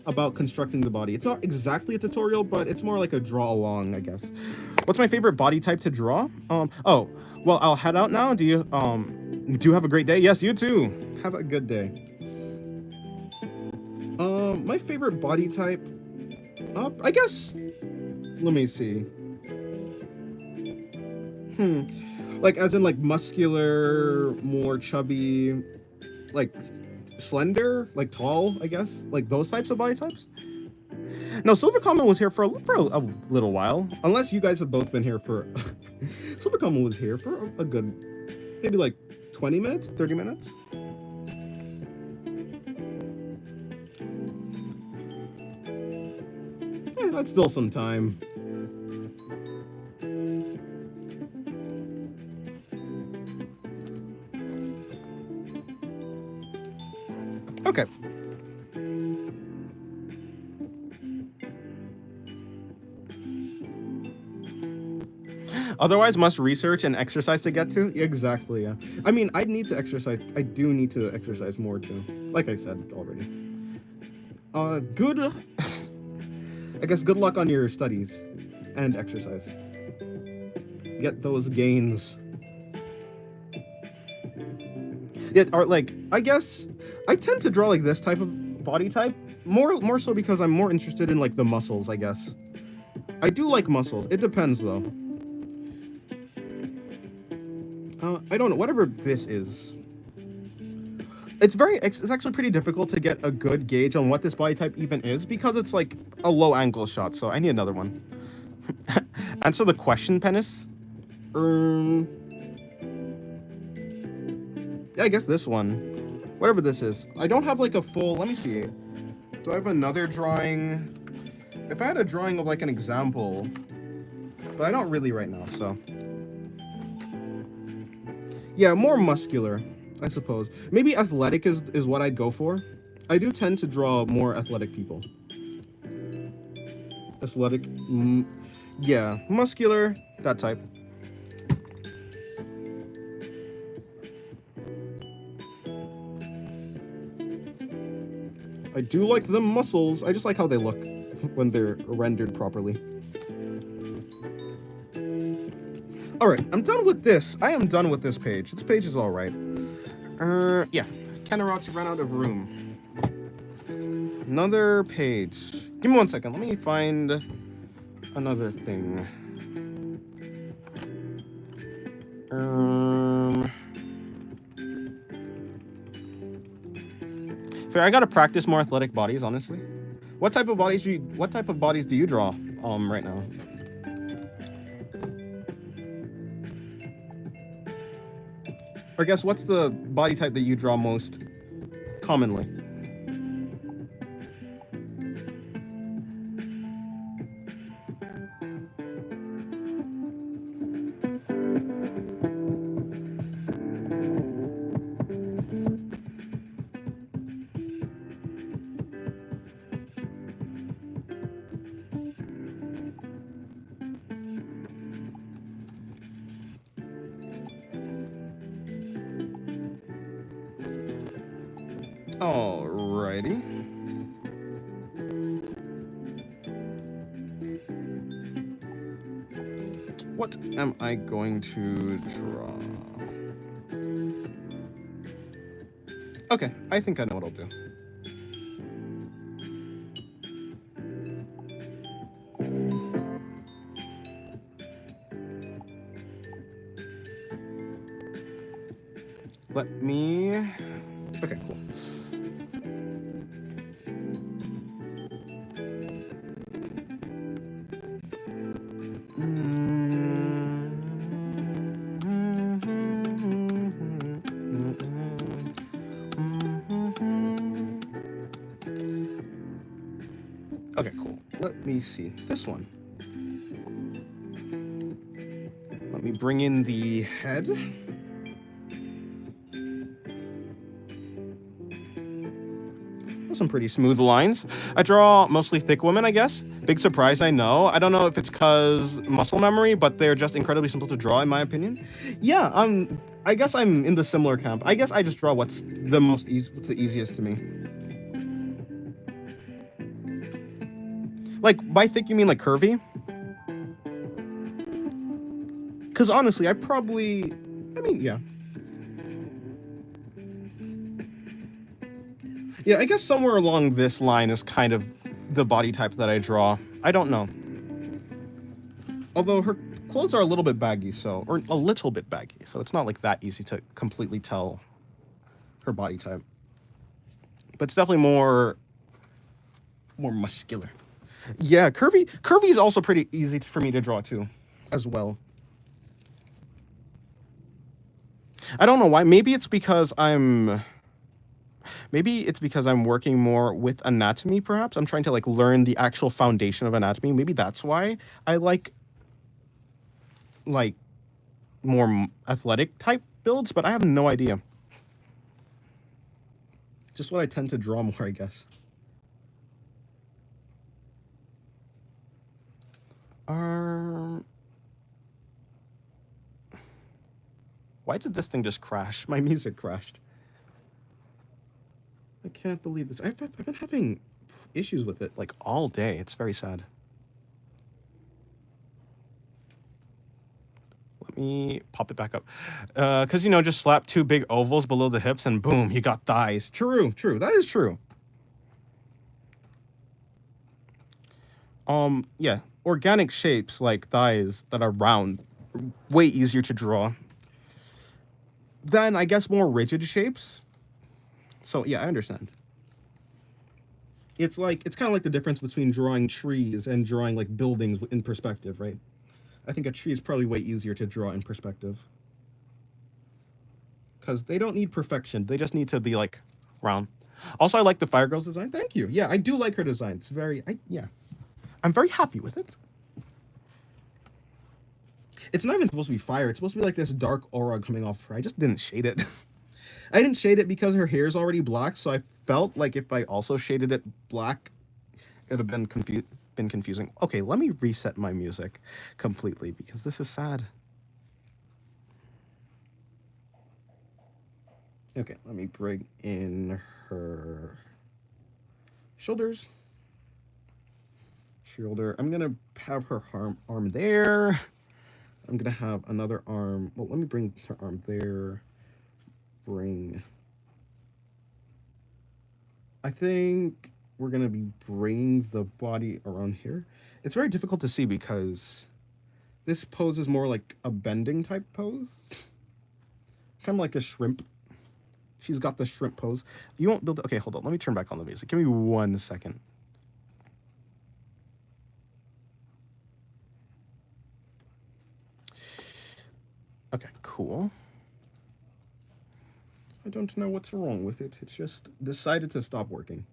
about constructing the body. It's not exactly a tutorial, but it's more like a draw along, I guess. What's my favorite body type to draw? Oh, well, I'll head out now. Do you have a great day? Yes, you too. Have a good day. My favorite body type, I guess, let me see. Like as in like muscular, more chubby, like slender, like tall, I guess, like those types of body types. No, Silver Common was here for a little while. Unless you guys have both been here for... Silver Common was here for a good... Maybe like 20 minutes? 30 minutes? Yeah, that's still some time. Okay. Otherwise, must research and exercise to get to. Exactly. Yeah. I mean, I need to exercise. I do need to exercise more too. Like I said already. Good. I guess good luck on your studies and exercise. Get those gains. Yeah, or like I guess I tend to draw like this type of body type more so because I'm more interested in like the muscles. I guess I do like muscles. It depends though. I don't know. Whatever this is. It's actually pretty difficult to get a good gauge on what this body type even is because it's like a low angle shot, so I need another one. Answer the question, Penis. Yeah, I guess this one. Whatever this is. I don't have like a full, let me see. Do I have another drawing? If I had a drawing of like an example, but I don't really right now, so. Yeah, more muscular, I suppose. Maybe athletic is what I'd go for. I do tend to draw more athletic people. Athletic, yeah, muscular, that type. I do like the muscles. I just like how they look when they're rendered properly. Alright, I'm done with this. I am done with this page. This page is alright. Yeah. Kennerot's ran out of room. Another page. Give me 1 second. Let me find another thing. Fair, I gotta practice more athletic bodies, honestly. What type of bodies do you draw right now? Or I guess what's the body type that you draw most commonly? Alrighty. What am I going to draw? Okay, I think I know what I'll do. Let me... Okay, cool. Okay, cool. Let me see. This one. Let me bring in the head. Some pretty smooth lines. I draw mostly thick women, I guess. Big surprise, I know. I don't know if it's because muscle memory, but they're just incredibly simple to draw, in my opinion. Yeah, I guess I'm in the similar camp. I guess I just draw what's the easiest to me. Like, by thick, you mean like curvy? Because honestly, yeah. Yeah, I guess somewhere along this line is kind of the body type that I draw. I don't know. Although her clothes are a little bit baggy, or a little bit baggy, so it's not like that easy to completely tell her body type. But it's definitely more muscular. Yeah, curvy is also pretty easy for me to draw too, as well. I don't know why. Maybe it's because I'm working more with anatomy, perhaps. I'm trying to like learn the actual foundation of anatomy. Maybe that's why I like more athletic type builds, but I have no idea. Just what I tend to draw more, I guess. Why did this thing just crash? My music crashed. I can't believe this. I've been having issues with it like all day. It's very sad. Let me pop it back up. Because, you know, just slap 2 big ovals below the hips and boom, you got thighs. True. That is true. Yeah. Organic shapes like thighs that are round are way easier to draw than, I guess, more rigid shapes. So, yeah, I understand. It's kind of like the difference between drawing trees and drawing, like, buildings in perspective, right? I think a tree is probably way easier to draw in perspective. Because they don't need perfection. They just need to be, like, round. Also, I like the Fire Girl's design. Thank you. Yeah, I do like her design. It's very... I'm very happy with it. It's not even supposed to be fire. It's supposed to be like this dark aura coming off her. I just didn't shade it. I didn't shade it because her hair is already black, so I felt like if I also shaded it black, it would have been confusing. Okay, let me reset my music completely because this is sad. Okay, let me bring in her shoulders. Shoulder. I'm gonna have her arm there. I'm gonna have another arm. Well, let me bring her arm there. I think we're gonna be bringing the body around here. It's very difficult to see because this pose is more like a bending type pose. Kind of like a shrimp. She's got the shrimp pose. You won't build... Okay, hold on. Let me turn back on the music. Give me 1 second. Okay, cool. I don't know what's wrong with it. It's just decided to stop working.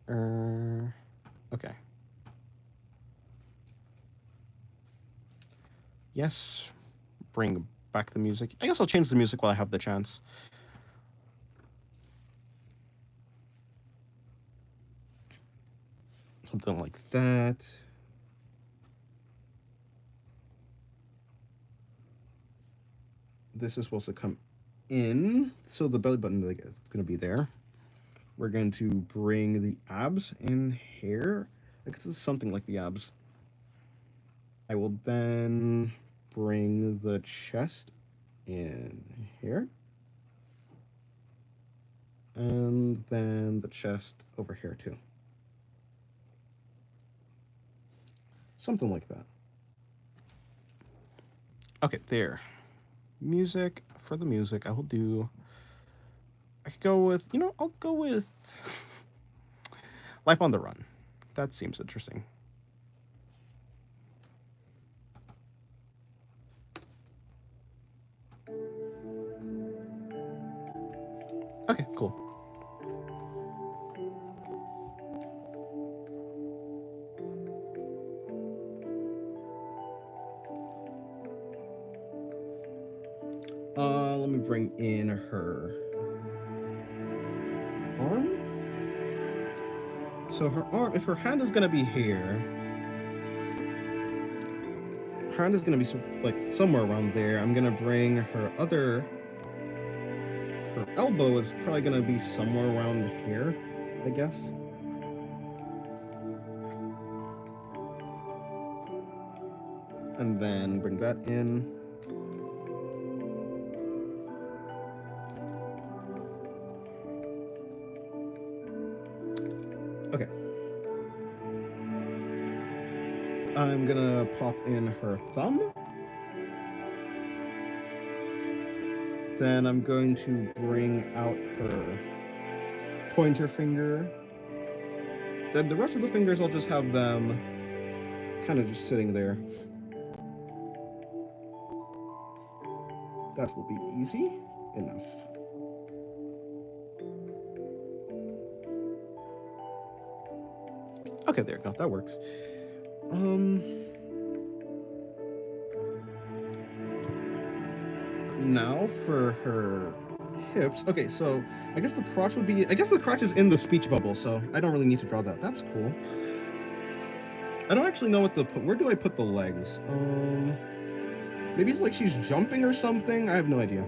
Okay. Yes. Bring back the music. I guess I'll change the music while I have the chance. Something like that. This is supposed to come in, so the belly button is going to be there. We're going to bring the abs in here. I guess this is something like the abs. I will then bring the chest in here. And then the chest over here too. Something like that. Okay, there. Music. For the music, I will do... I could go with... You know, I'll go with... Life on the Run. That seems interesting. Okay, cool. Let me bring in her arm. So her arm, if her hand is gonna be here, her hand is gonna be like somewhere around there. I'm gonna bring her elbow is probably gonna be somewhere around here, I guess. And then bring that in. Okay. I'm gonna pop in her thumb. Then I'm going to bring out her pointer finger. Then the rest of the fingers, I'll just have them kind of just sitting there. That will be easy enough. Okay, there you go. That works. Now for her hips. Okay, so I guess the crotch would be... I guess the crotch is in the speech bubble, so I don't really need to draw that. That's cool. I don't actually know what the... Where do I put the legs? Maybe it's like she's jumping or something. I have no idea.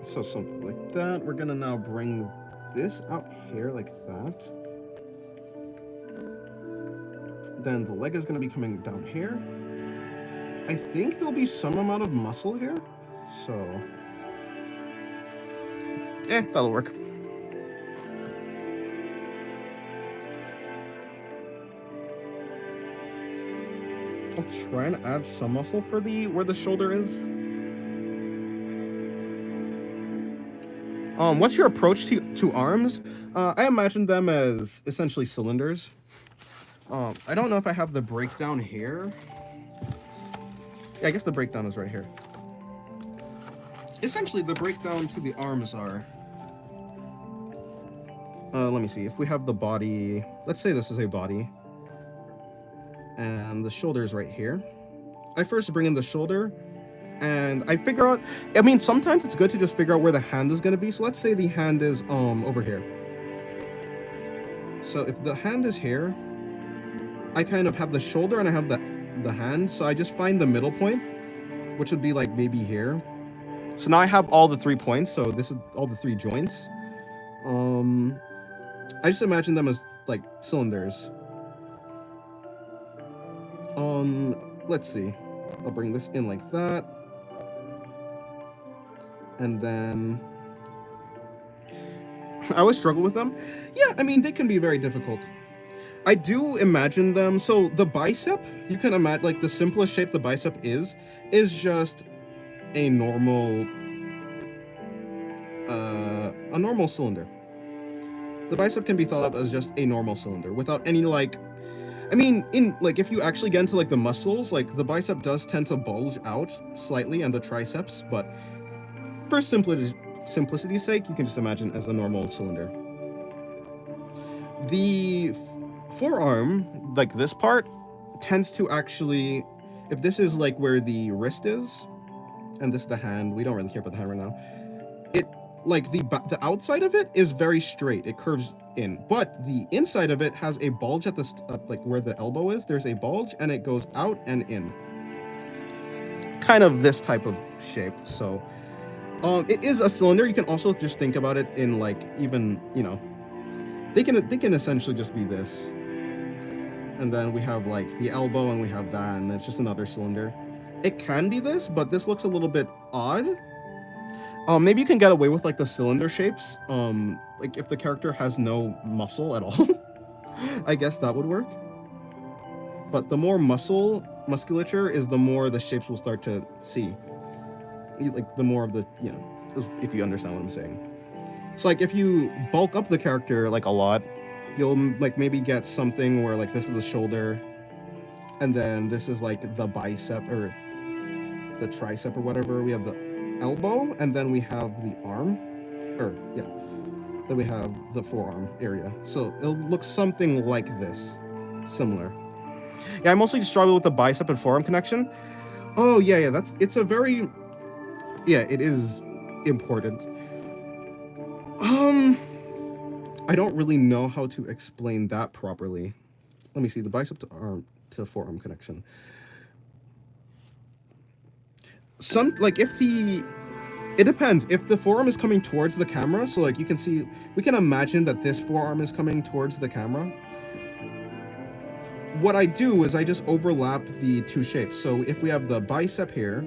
So something like that. We're gonna now bring this out here like that. Then the leg is gonna be coming down here. I think there'll be some amount of muscle here. So, that'll work. I'll try and add some muscle for where the shoulder is. What's your approach to arms? I imagine them as essentially cylinders. I don't know if I have the breakdown here. Yeah, I guess the breakdown is right here. Essentially, the breakdown to the arms are... let me see. If we have the body... Let's say this is a body. And the shoulder is right here. I first bring in the shoulder, and I figure out... I mean, sometimes it's good to just figure out where the hand is going to be. So let's say the hand is over here. So if the hand is here, I kind of have the shoulder and I have the hand. So I just find the middle point, which would be like maybe here. So now I have all the 3 points. So this is all the 3 joints. I just imagine them as like cylinders. Let's see. I'll bring this in like that. And then I always struggle with them. Yeah, I mean, they can be very difficult. I do imagine them. So the bicep, you can imagine, like, the simplest shape the bicep is just a normal cylinder. The bicep can be thought of as just a normal cylinder without any, like, I mean, if you actually get into, like, the muscles, like, the bicep does tend to bulge out slightly and the triceps, but for simplicity's sake, you can just imagine as a normal cylinder. The forearm, like this part, tends to actually, if this is, like, where the wrist is, and this is the hand, we don't really care about the hand right now, it, like, the outside of it is very straight, it curves in, but the inside of it has a bulge at the like where the elbow is. There's a bulge and it goes out and in, kind of this type of shape. So it is a cylinder. You can also just think about it in, like, even, you know, they can essentially just be this, and then we have, like, the elbow and we have that, and it's just another cylinder. It can be this, but this looks a little bit odd. Maybe you can get away with, like, the cylinder shapes. Like, if the character has no muscle at all, I guess that would work. But the more musculature is, the more the shapes will start to see. Like, the more of the, you know, if you understand what I'm saying. So, like, if you bulk up the character, like, a lot, you'll, like, maybe get something where, like, this is the shoulder, and then this is, like, the bicep, or the tricep, or whatever. We have the elbow, and then we have the arm, then we have the forearm area. So it'll look something like this, similar. Yeah, I mostly struggle with the bicep and forearm connection. Oh yeah, it's a very, yeah, it is important. I don't really know how to explain that properly. Let me see, the bicep to forearm connection. It depends. If the forearm is coming towards the camera, so, like, you can see, we can imagine that this forearm is coming towards the camera. What I do is I just overlap the 2 shapes. So if we have the bicep here,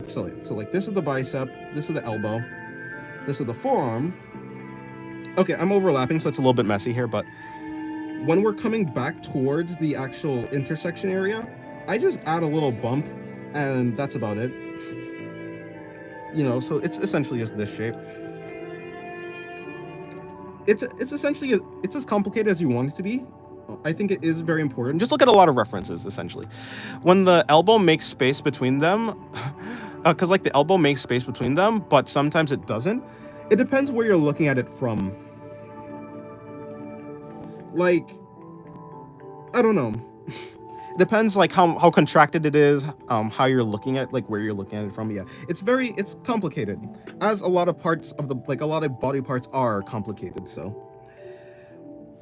so like, this is the bicep, this is the elbow, this is the forearm. Okay, I'm overlapping, so it's a little bit messy here, but when we're coming back towards the actual intersection area, I just add a little bump, and that's about it. You know, so it's essentially just this shape. It's essentially, it's as complicated as you want it to be. I think it is very important. Just look at a lot of references, essentially. When the elbow makes space between them, because, like, the elbow makes space between them, but sometimes it doesn't. It depends where you're looking at it from. Like, I don't know. It depends, like, how contracted it is, how you're looking at, like, where you're looking at it from. Yeah, it's complicated, as a lot of parts of a lot of body parts are complicated. So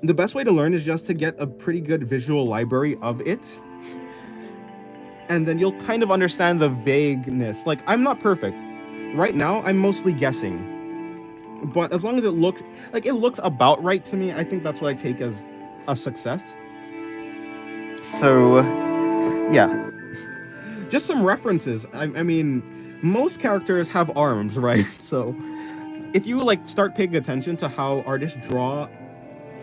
the best way to learn is just to get a pretty good visual library of it, and then you'll kind of understand the vagueness. Like, I'm not perfect. Right now, I'm mostly guessing. But as long as it looks about right to me, I think that's what I take as a success. So, yeah. Just some references. I mean, most characters have arms, right? So, if you like start paying attention to how artists draw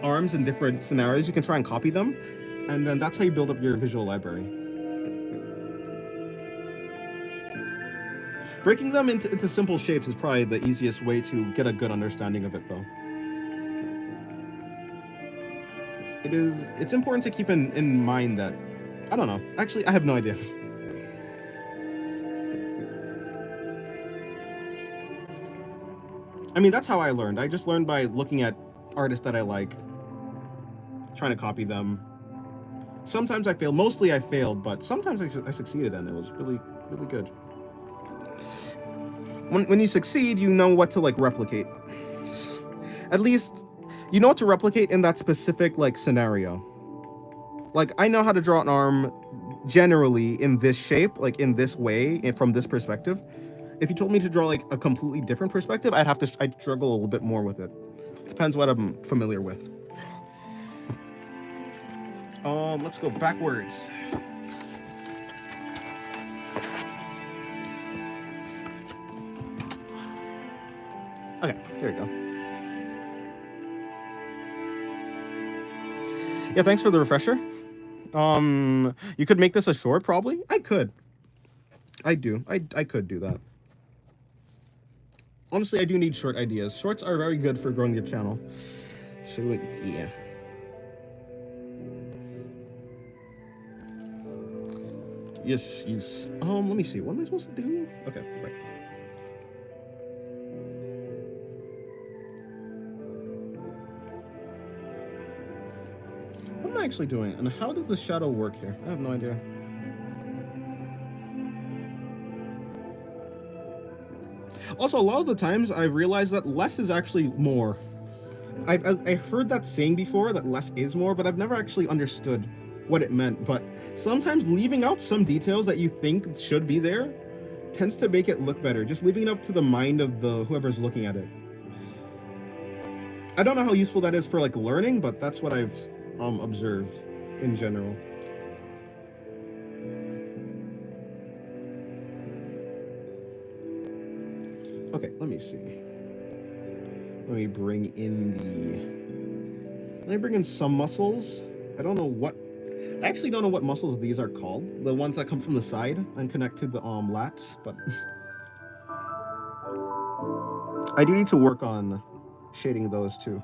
arms in different scenarios, you can try and copy them, and then that's how you build up your visual library. Breaking them into simple shapes is probably the easiest way to get a good understanding of it, though. It's important to keep in mind that, I don't know, actually, I have no idea. I mean, that's how I learned. I just learned by looking at artists that I like, trying to copy them. Sometimes I failed. Mostly I failed, but sometimes I succeeded, and it was really, really good. When you succeed, you know what to like replicate. At least you know what to replicate in that specific like scenario. Like, I know how to draw an arm generally in this shape, like in this way, and from this perspective. If you told me to draw like a completely different perspective, I'd struggle a little bit more with it. Depends what I'm familiar with. Let's go backwards. Okay, there we go. Yeah, thanks for the refresher. You could make this a short, probably. I could. I could do that. Honestly, I do need short ideas. Shorts are very good for growing your channel. So, yeah. Yes. Let me see. What am I supposed to do? Okay, right. What am I actually doing? And how does the shadow work here? I have no idea. Also, a lot of the times I've realized that less is actually more. I've heard that saying before, that less is more, but I've never actually understood what it meant. But sometimes leaving out some details that you think should be there tends to make it look better. Just leaving it up to the mind of whoever's looking at it. I don't know how useful that is for like learning, but that's what I've observed in general. Okay, let me see. Let me bring in some muscles. I actually don't know what muscles these are called. The ones that come from the side and connect to the lats, but I do need to work on shading those too.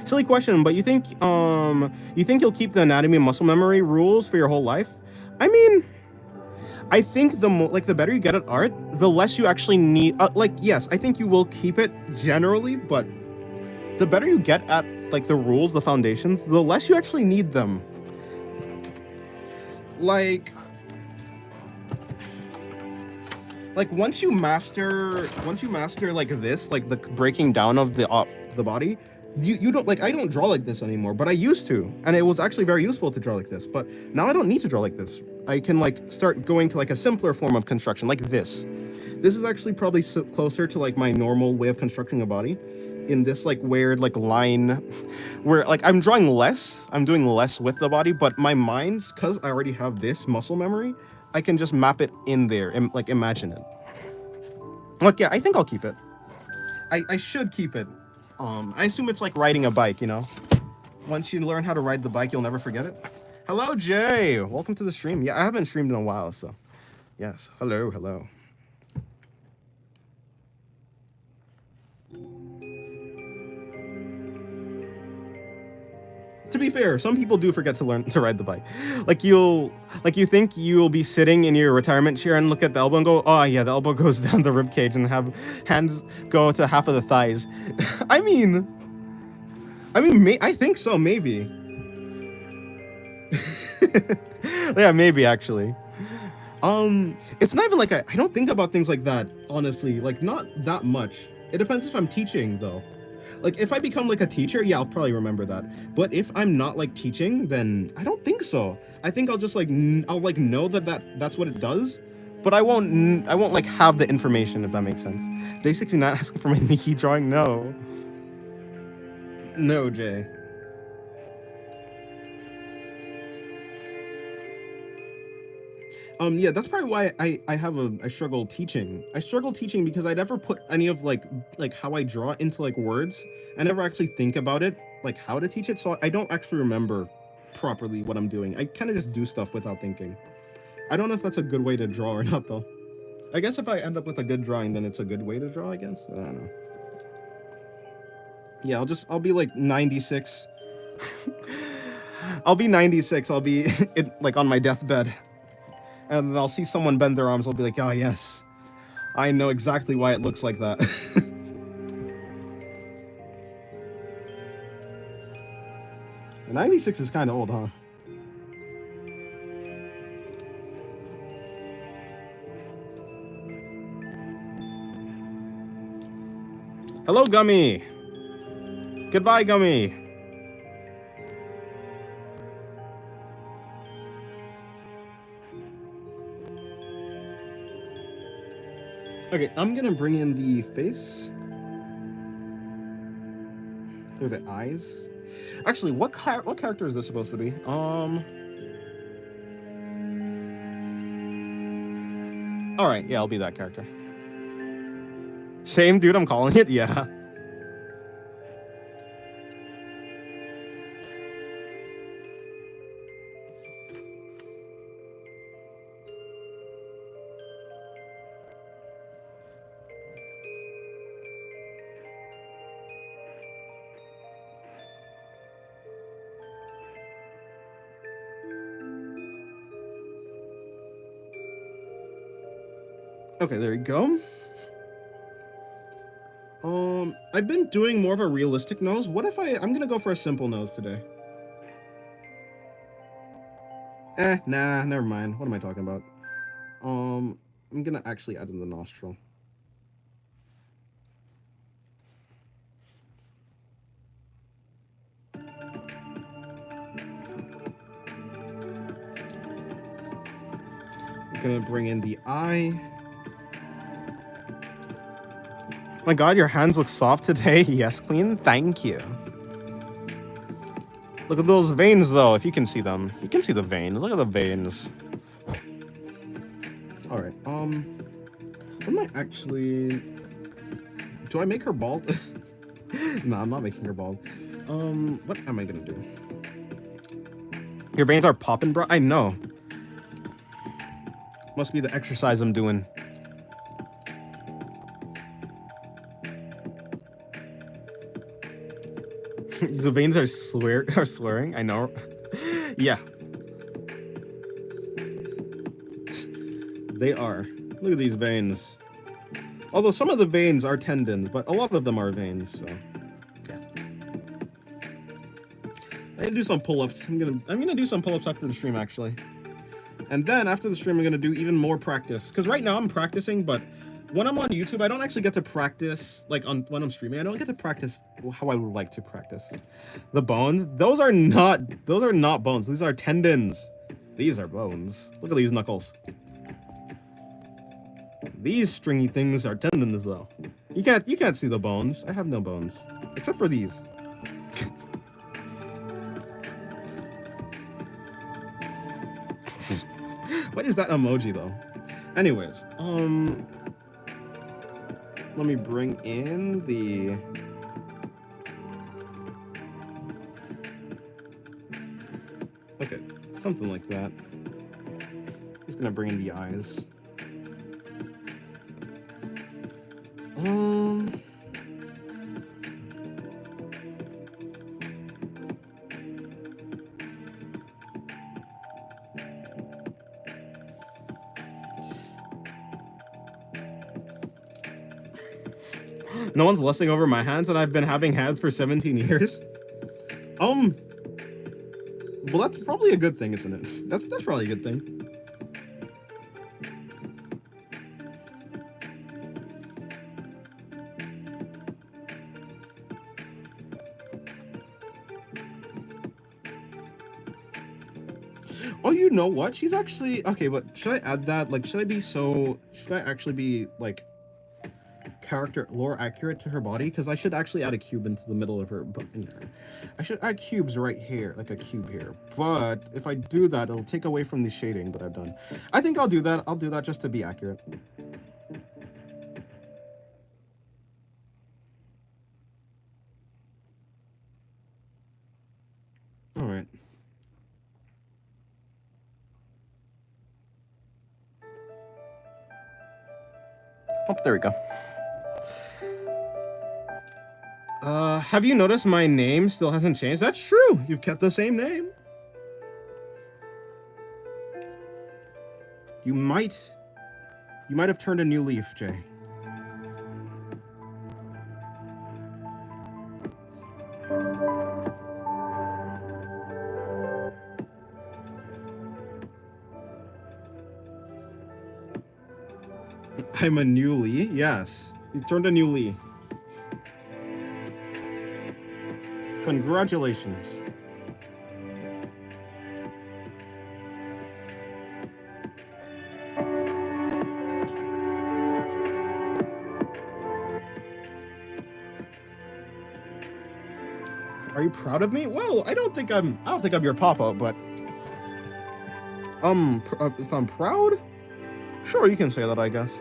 Silly question, but you think you'll keep the anatomy and muscle memory rules for your whole life? I mean, I think the better you get at art, the less you actually need. Yes, I think you will keep it generally, but the better you get at like the rules, the foundations, the less you actually need them. Like once you master like this, like the breaking down of the body. You don't I don't draw like this anymore, but I used to, and it was actually very useful to draw like this. But now I don't need to draw like this. I can like start going to like a simpler form of construction, like this. This is actually probably closer to like my normal way of constructing a body, in this like weird like line, where like I'm doing less with the body, but my mind, because I already have this muscle memory, I can just map it in there and like imagine it. Like, yeah, I think I'll keep it. I should keep it. I assume it's like riding a bike, you know? Once you learn how to ride the bike, you'll never forget it. Hello, Jay! Welcome to the stream. Yeah, I haven't streamed in a while, so... Yes, hello. To be fair, some people do forget to learn to ride the bike. You think you'll be sitting in your retirement chair and look at the elbow and go, oh yeah, the elbow goes down the rib cage and have hands go to half of the thighs. I mean, I think so, maybe. Yeah, maybe actually. It's not even like I don't think about things like that, honestly. Like, not that much. It depends if I'm teaching, though. Like, if I become like a teacher, yeah, I'll probably remember that. But if I'm not like teaching, then I don't think so. I think I'll just like I'll like know that's what it does, but I won't like have the information, if that makes sense. Day 69 asking for my Nikki drawing. No, Jay. Yeah, that's probably why I struggle teaching. I struggle teaching because I never put any of like how I draw into like words. I never actually think about it, like how to teach it, so I don't actually remember properly what I'm doing. I kind of just do stuff without thinking. I don't know if that's a good way to draw or not, though. I guess if I end up with a good drawing, then it's a good way to draw, I guess. I don't know. Yeah, I'll be like 96. I'll be 96. I'll be like on my deathbed. And I'll see someone bend their arms. I'll be like, oh, yes. I know exactly why it looks like that. 96 is kind of old, huh? Hello, Gummy. Goodbye, Gummy. Okay, I'm gonna bring in the face. Or the eyes. Actually, what character is this supposed to be? Alright, yeah, I'll be that character. Same dude I'm calling it? Yeah. Okay, there you go. I've been doing more of a realistic nose. What if I'm gonna go for a simple nose today. Nah, never mind. What am I talking about? I'm gonna actually add in the nostril. I'm gonna bring in the eye. My god, your hands look soft today. Yes, Queen. Thank you. Look at those veins, though, if you can see them. You can see the veins. Look at the veins. Alright, I might actually... Do I make her bald? No, I'm not making her bald. What am I gonna do? Your veins are popping, bro? I know. Must be the exercise I'm doing. The veins are swearing. I know. Yeah. They are. Look at these veins. Although some of the veins are tendons, but a lot of them are veins, so yeah. I can do some pull-ups. I'm gonna do some pull-ups after the stream, actually. And then after the stream I'm gonna do even more practice. Because right now I'm practicing, but when I'm on YouTube, I don't actually get to practice, like when I'm streaming, I don't get to practice how I would like to practice. The bones, those are not bones. These are tendons. These are bones. Look at these knuckles. These stringy things are tendons, though. You can't see the bones. I have no bones, except for these. What is that emoji, though? Anyways, let me bring in the... Okay, something like that. Just gonna bring in the eyes. No one's lusting over my hands, and I've been having hands for 17 years. Well, that's probably a good thing, isn't it? That's probably a good thing. Oh, you know what? She's actually okay, but should I add that? Like, should I actually be like character lore accurate to her body? Because I should actually add a cube into the middle of her. I should add cubes right here, like a cube here. But if I do that, it'll take away from the shading that I've done. I think I'll do that. I'll do that just to be accurate. All right. Oh, there we go. Have you noticed my name still hasn't changed? That's true. You've kept the same name. You might have turned a new leaf, Jay. I'm a new Lee? Yes. You turned a new Lee. Congratulations. Are you proud of me? Well, I don't think I'm your papa, but if I'm proud, sure, you can say that, I guess.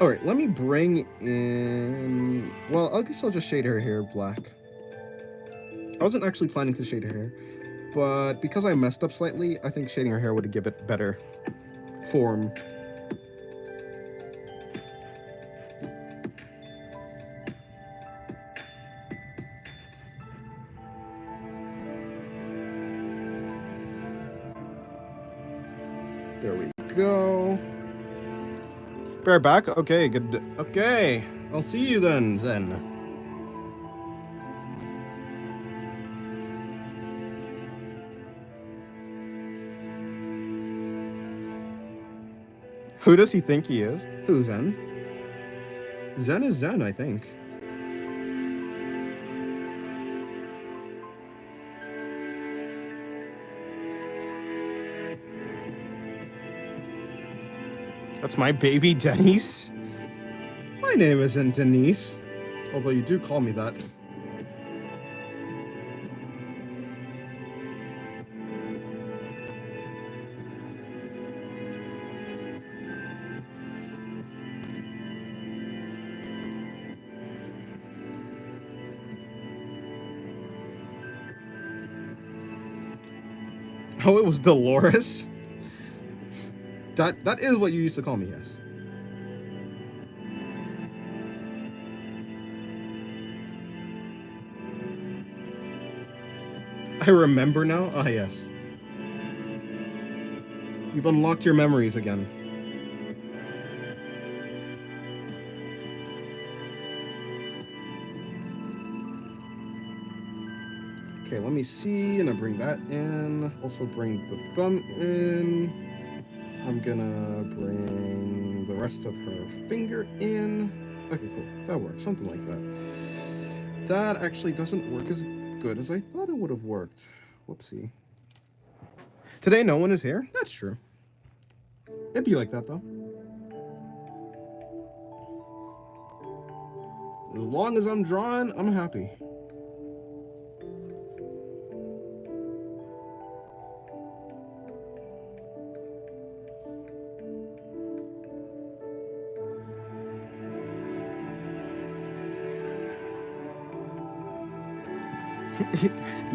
All right, let me bring in. Well, I guess I'll just shade her hair black. I wasn't actually planning to shade her hair, but because I messed up slightly, I think shading her hair would give it better form. There we go. Bear back? Okay, good. Okay, I'll see you then. Who does he think he is? Who's Zen? Zen is Zen, I think. That's my baby, Denise. My name isn't Denise, although you do call me that. Oh, it was Dolores? That is what you used to call me, yes. I remember now? Ah, yes. You've unlocked your memories again. Okay, let me see, and I bring that in. Also bring the thumb in. I'm gonna bring the rest of her finger in. Okay, cool. That works. Something like that. That actually doesn't work as good as I thought it would have worked. Whoopsie. Today no one is here? That's true. It'd be like that, though. As long as I'm drawing, I'm happy.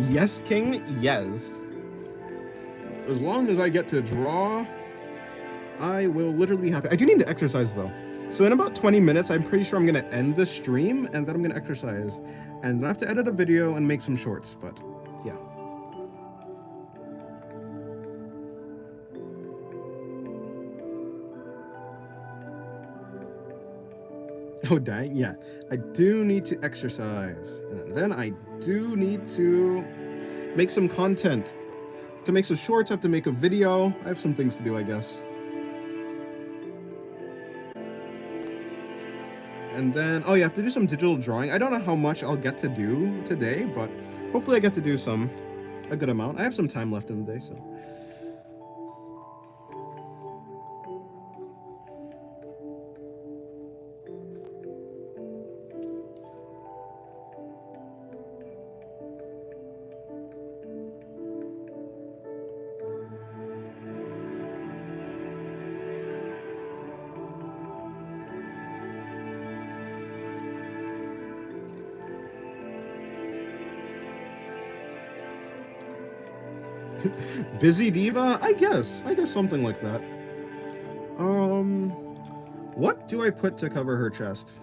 Yes, King, yes. As long as I get to draw, I will literally be happy. I do need to exercise, though. So in about 20 minutes, I'm pretty sure I'm going to end the stream, and then I'm going to exercise. And then I have to edit a video and make some shorts, but yeah. Oh, dang, yeah. I do need to exercise. And then I do need to make some content. To make some shorts, I have to make a video. I have some things to do, I guess. And then, oh, you have to do some digital drawing. I don't know how much I'll get to do today, but hopefully I get to do a good amount. I have some time left in the day, so. Busy diva? I guess something like that. What do I put to cover her chest?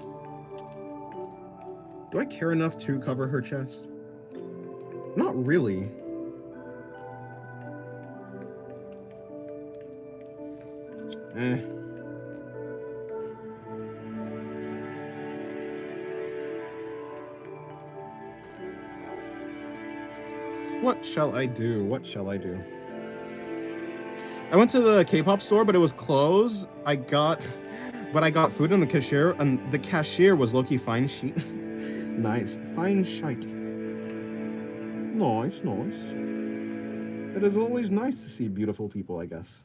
Do I care enough to cover her chest? Not really. Eh. What shall I do? What shall I do? I went to the K-pop store, but it was closed. I got food, and the cashier was low-key fine shit. Nice. Fine shite. Nice, nice. It is always nice to see beautiful people, I guess.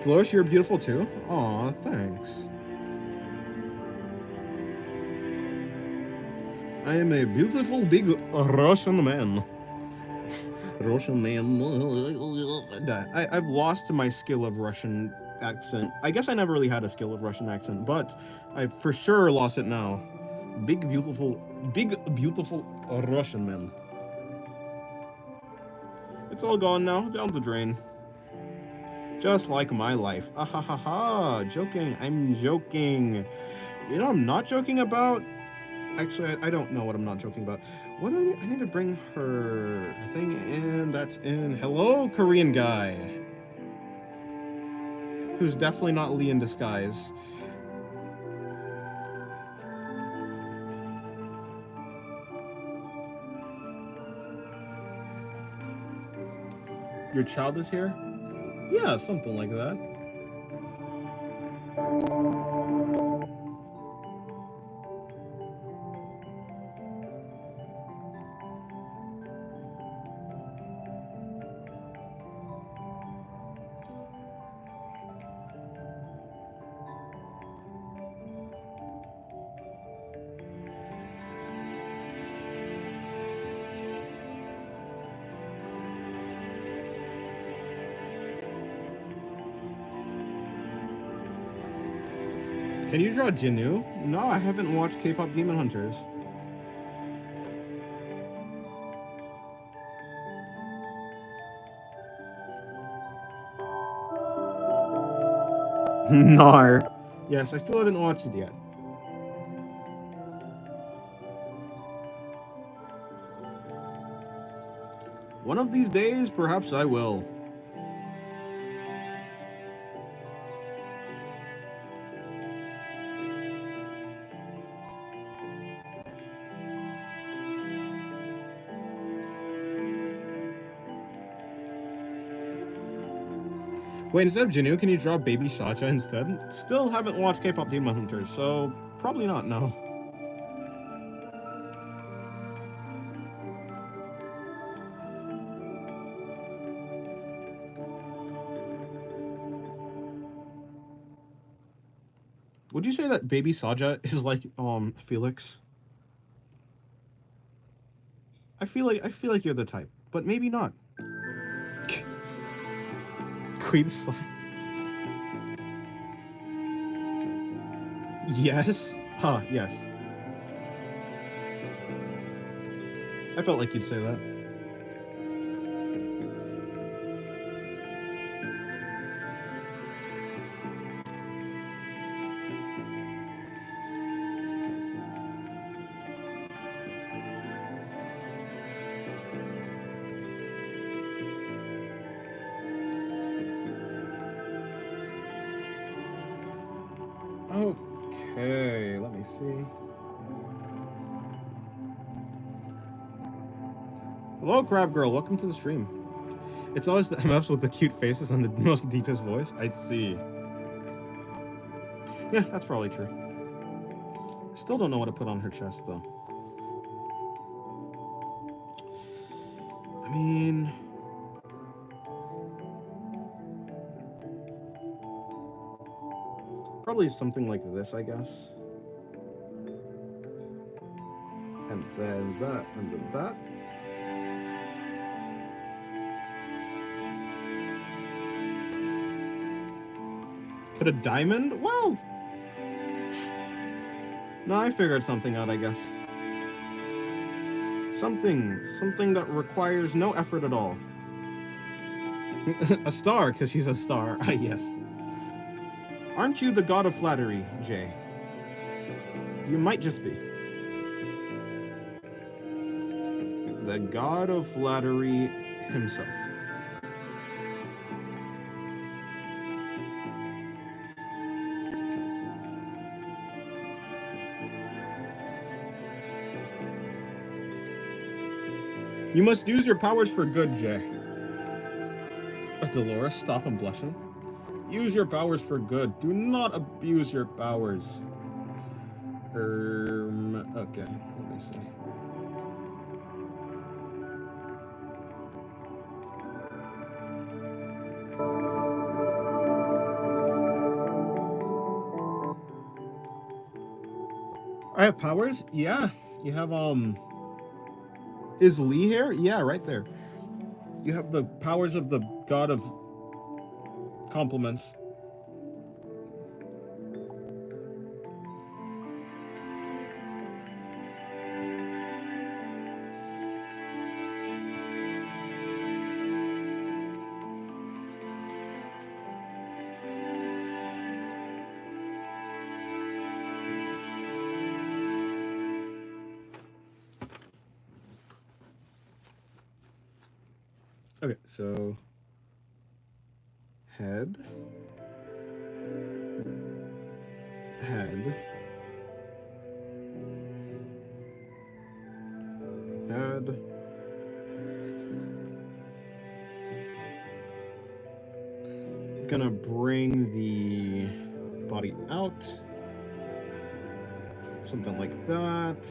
Flourish, you're beautiful too. Aw, thanks. I am a beautiful big Russian man. Russian man. I've lost my skill of Russian accent. I guess I never really had a skill of Russian accent, but I for sure lost it now. Big beautiful Russian man. It's all gone now, down the drain. Just like my life. Ah ha ha ha. Joking. I'm joking. You know, I'm not joking about. Actually, I don't know what I'm not joking about. What do I need? I need to bring her thing in. That's in. Hello, Korean guy. Who's definitely not Lee in disguise. Your child is here? Yeah, something like that. Can you draw Jinnu? No, I haven't watched K-pop Demon Hunters. Nar. Yes, I still haven't watched it yet. One of these days, perhaps I will. Wait, instead of Jinnu, can you draw Baby Sacha instead? Still haven't watched K-pop Demon Hunters, so probably not, no. Would you say that Baby Saja is like Felix? I feel like you're the type, but maybe not. Queen Slime. Yes. Huh, yes. I felt like you'd say that. Okay, let me see. Hello, Crab Girl. Welcome to the stream. It's always the MFs with the cute faces and the most deepest voice. I see. Yeah, that's probably true. I still don't know what to put on her chest, though. I mean... probably something like this, I guess. And then that, and then that. Put a diamond? Well... no, I figured something out, I guess. Something that requires no effort at all. A star, because he's a star. Ah, yes. Aren't you the god of flattery, Jay? You might just be. The god of flattery himself. You must use your powers for good, Jay. Dolores, stop and blushing. Use your powers for good. Do not abuse your powers. Okay, let me see. I have powers? Yeah. You have, is Lee here? Yeah, right there. You have the powers of the god of compliments. Okay, so head, head, head, gonna bring the body out, something like that,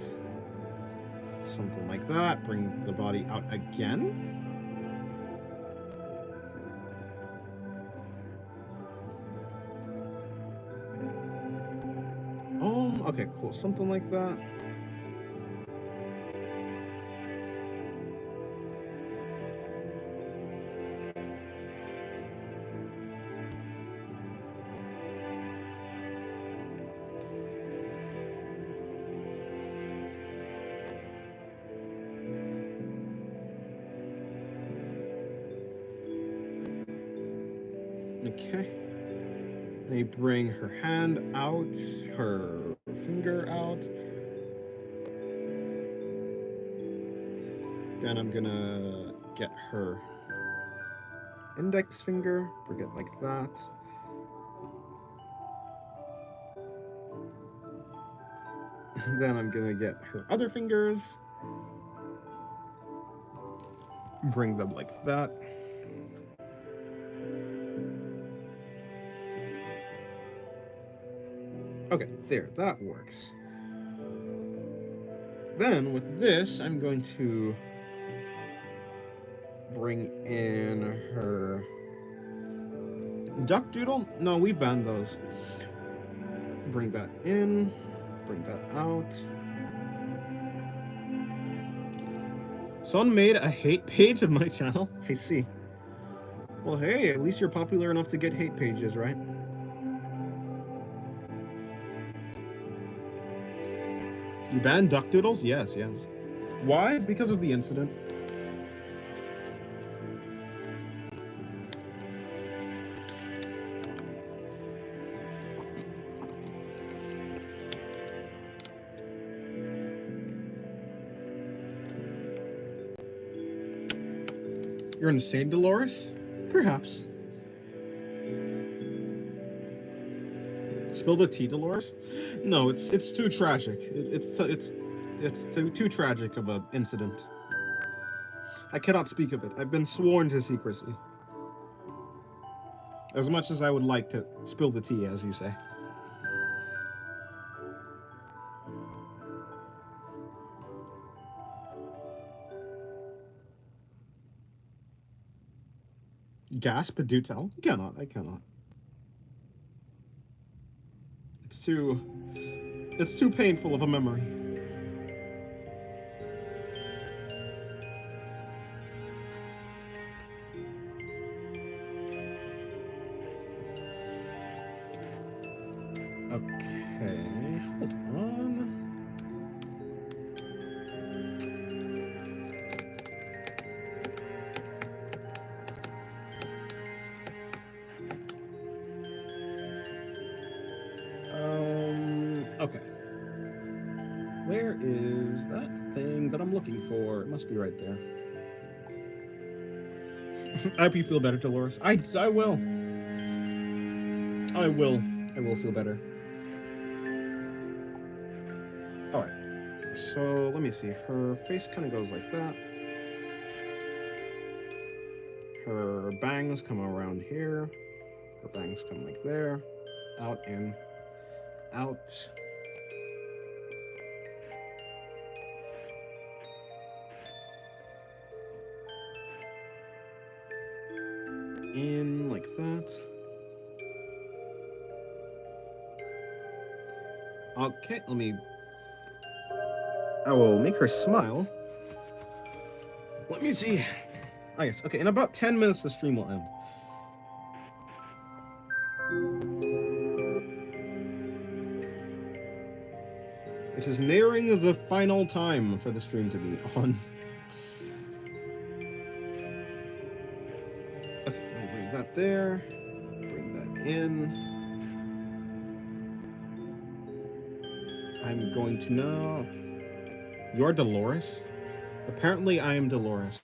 something like that, bring the body out again. Okay, cool. Something like that. Okay. They bring her hand out, her finger out. Then I'm gonna get her index finger, bring it like that. Then I'm gonna get her other fingers, bring them like that. Okay, there, that works. Then with this, I'm going to bring in her duck doodle. No, we've banned those. Bring that in, bring that out. Someone made a hate page of my channel. I see. Well, hey, at least you're popular enough to get hate pages, right? You banned duck doodles? Yes, yes. Why? Because of the incident. You're insane, Dolores? Perhaps. Spill the tea, Dolores? No, it's too tragic. It's too tragic of an incident. I cannot speak of it. I've been sworn to secrecy. As much as I would like to spill the tea, as you say. Gasp, do tell? I cannot. It's too painful of a memory. Okay, hold on. Okay. Where is that thing that I'm looking for? It must be right there. I hope you feel better, Dolores. I will. I will feel better. Alright. So, let me see. Her face kind of goes like that. Her bangs come around here. Her bangs come like there. Out, in. Out. In like that. Okay, I will make her smile. Let me see. Ah, yes. Okay, in about 10 minutes the stream will end. It is nearing the final time for the stream to be on. Okay, bring that there. Bring that in. I'm going to know. You're Dolores? Apparently I am Dolores.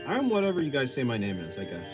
I'm whatever you guys say my name is, I guess.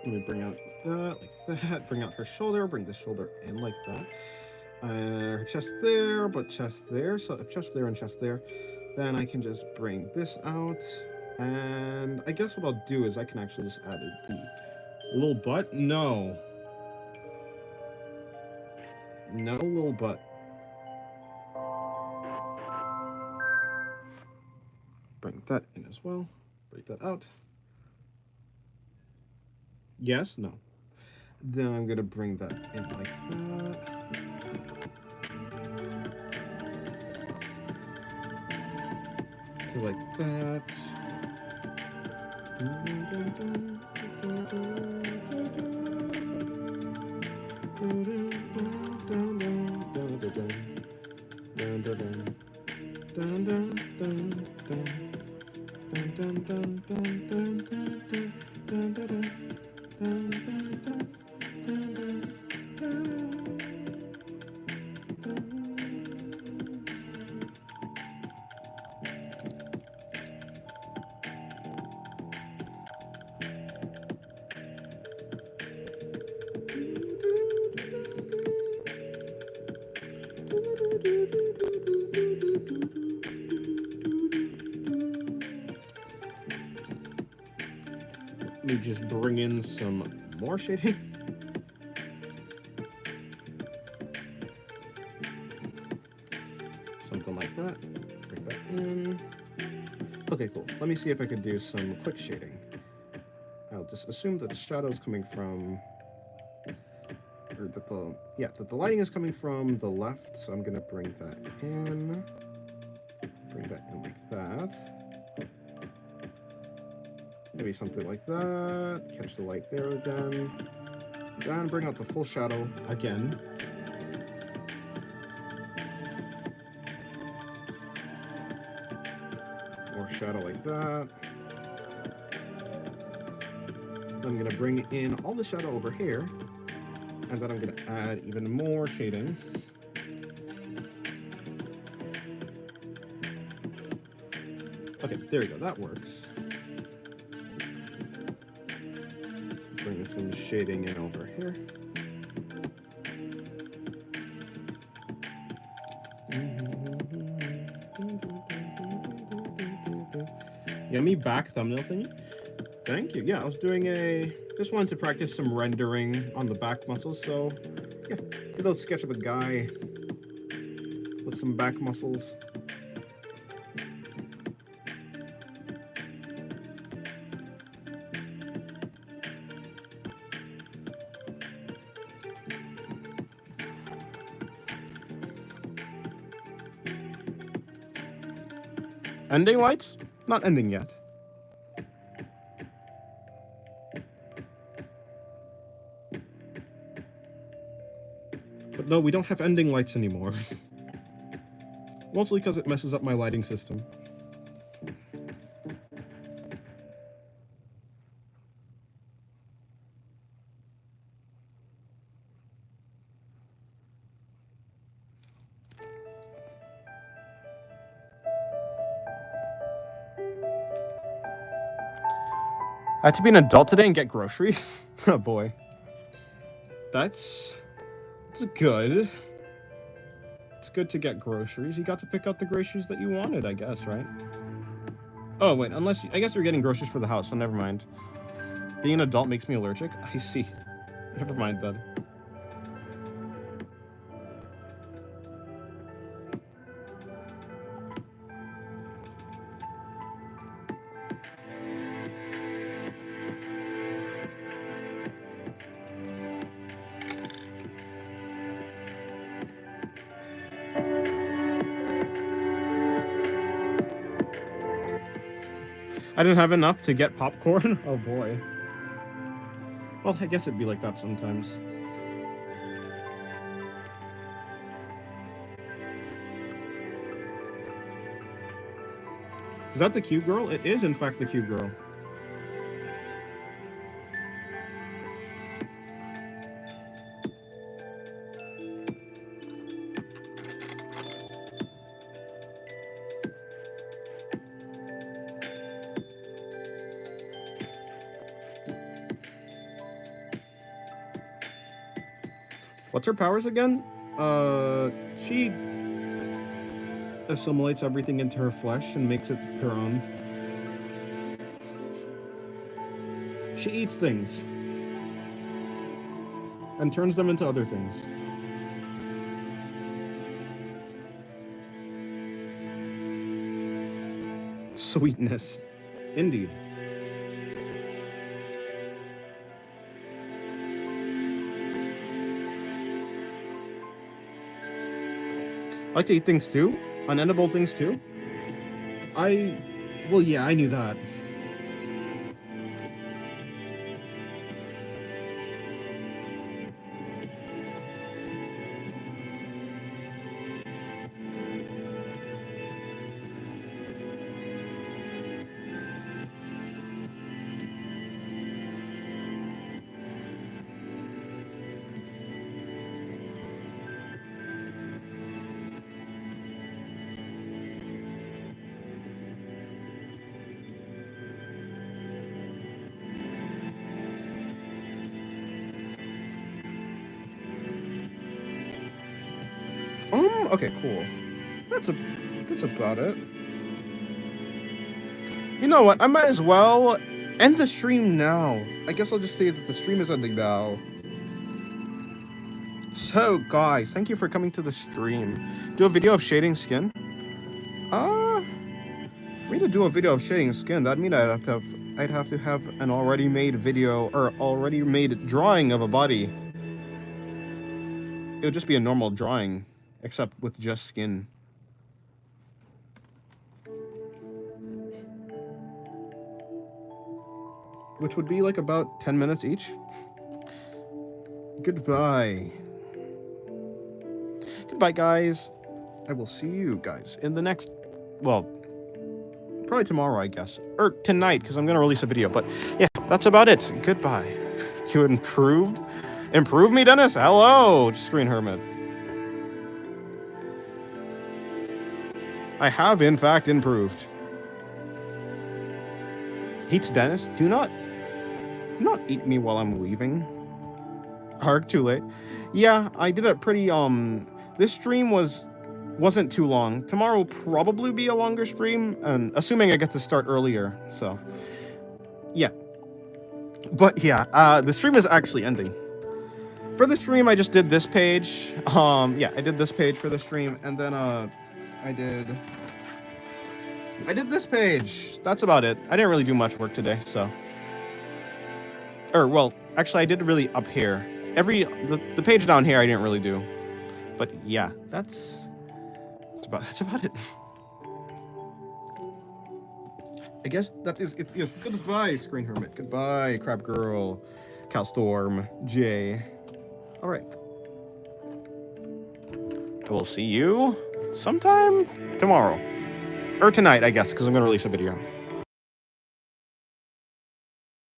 Let me bring out that, like that. Bring out her shoulder, bring the shoulder in like that. Her chest there, but chest there. So if chest there and chest there, then I can just bring this out. And I guess what I'll do is I can actually just add the little butt. No. No little butt. Bring that in as well. Break that out. Yes, no. Then I'm gonna bring that in like that. To like that. Let me just bring in some more shading. that. Bring that in. Okay, cool. Let me see if I could do some quick shading. I'll just assume that the shadow is coming from, or that the lighting is coming from the left. So I'm gonna bring that in. Bring that in like that. Maybe something like that. Catch the light there again. Then bring out the full shadow again. More shadow like that. I'm gonna bring in all the shadow over here, and then I'm gonna add even more shading. Okay, there you go, that works. Bring some shading in over here. Yummy back thumbnail thingy. Thank you. Yeah, I was doing just wanted to practice some rendering on the back muscles. So yeah, a little sketch of a guy with some back muscles. Ending lights? Not ending yet. But no, we don't have ending lights anymore. Mostly because it messes up my lighting system. I had to be an adult today and get groceries. Oh boy. That's good. It's good to get groceries. You got to pick out the groceries that you wanted, I guess, right? Oh wait, I guess you're getting groceries for the house, so never mind. Being an adult makes me allergic? I see. Never mind then. I didn't have enough to get popcorn? Oh boy. Well, I guess it'd be like that sometimes. Is that the cube girl? It is, in fact, the cube girl. What's her powers again? She assimilates everything into her flesh and makes it her own. She eats things and turns them into other things. Sweetness. Indeed. I like to eat things too. Unedible things too. Well, yeah, I knew that. Okay, cool. That's about it. You know what? I might as well end the stream now. I guess I'll just say that the stream is ending now. So, guys, thank you for coming to the stream. Do a video of shading skin. For me to do a video of shading skin, that'd mean I'd have to have an already made video or already made drawing of a body. It would just be a normal drawing, except with just skin. Which would be like about 10 minutes each. Goodbye. Goodbye, guys. I will see you guys in the next, well, probably tomorrow, I guess. Or tonight, because I'm going to release a video. But yeah, that's about it. Goodbye. You improved? Improve me, Dennis? Hello, Screen Hermit. I have, in fact, improved. Hates Dennis? Do not eat me while I'm leaving. Arc, too late. Yeah, I did it pretty, this stream wasn't too long. Tomorrow will probably be a longer stream, and assuming I get to start earlier, so. Yeah. But yeah, the stream is actually ending. For the stream, I just did this page. Yeah, I did this page for the stream, and then, I did this page. That's about it. I didn't really do much work today, so. Or, well, actually, I did really up here. The page down here I didn't really do. But yeah, that's about it. I guess that is it. Yes, goodbye, Screen Hermit. Goodbye, Crab Girl, Calstorm, Jay. All right. I will see you sometime tomorrow. Or tonight, I guess, because I'm going to release a video.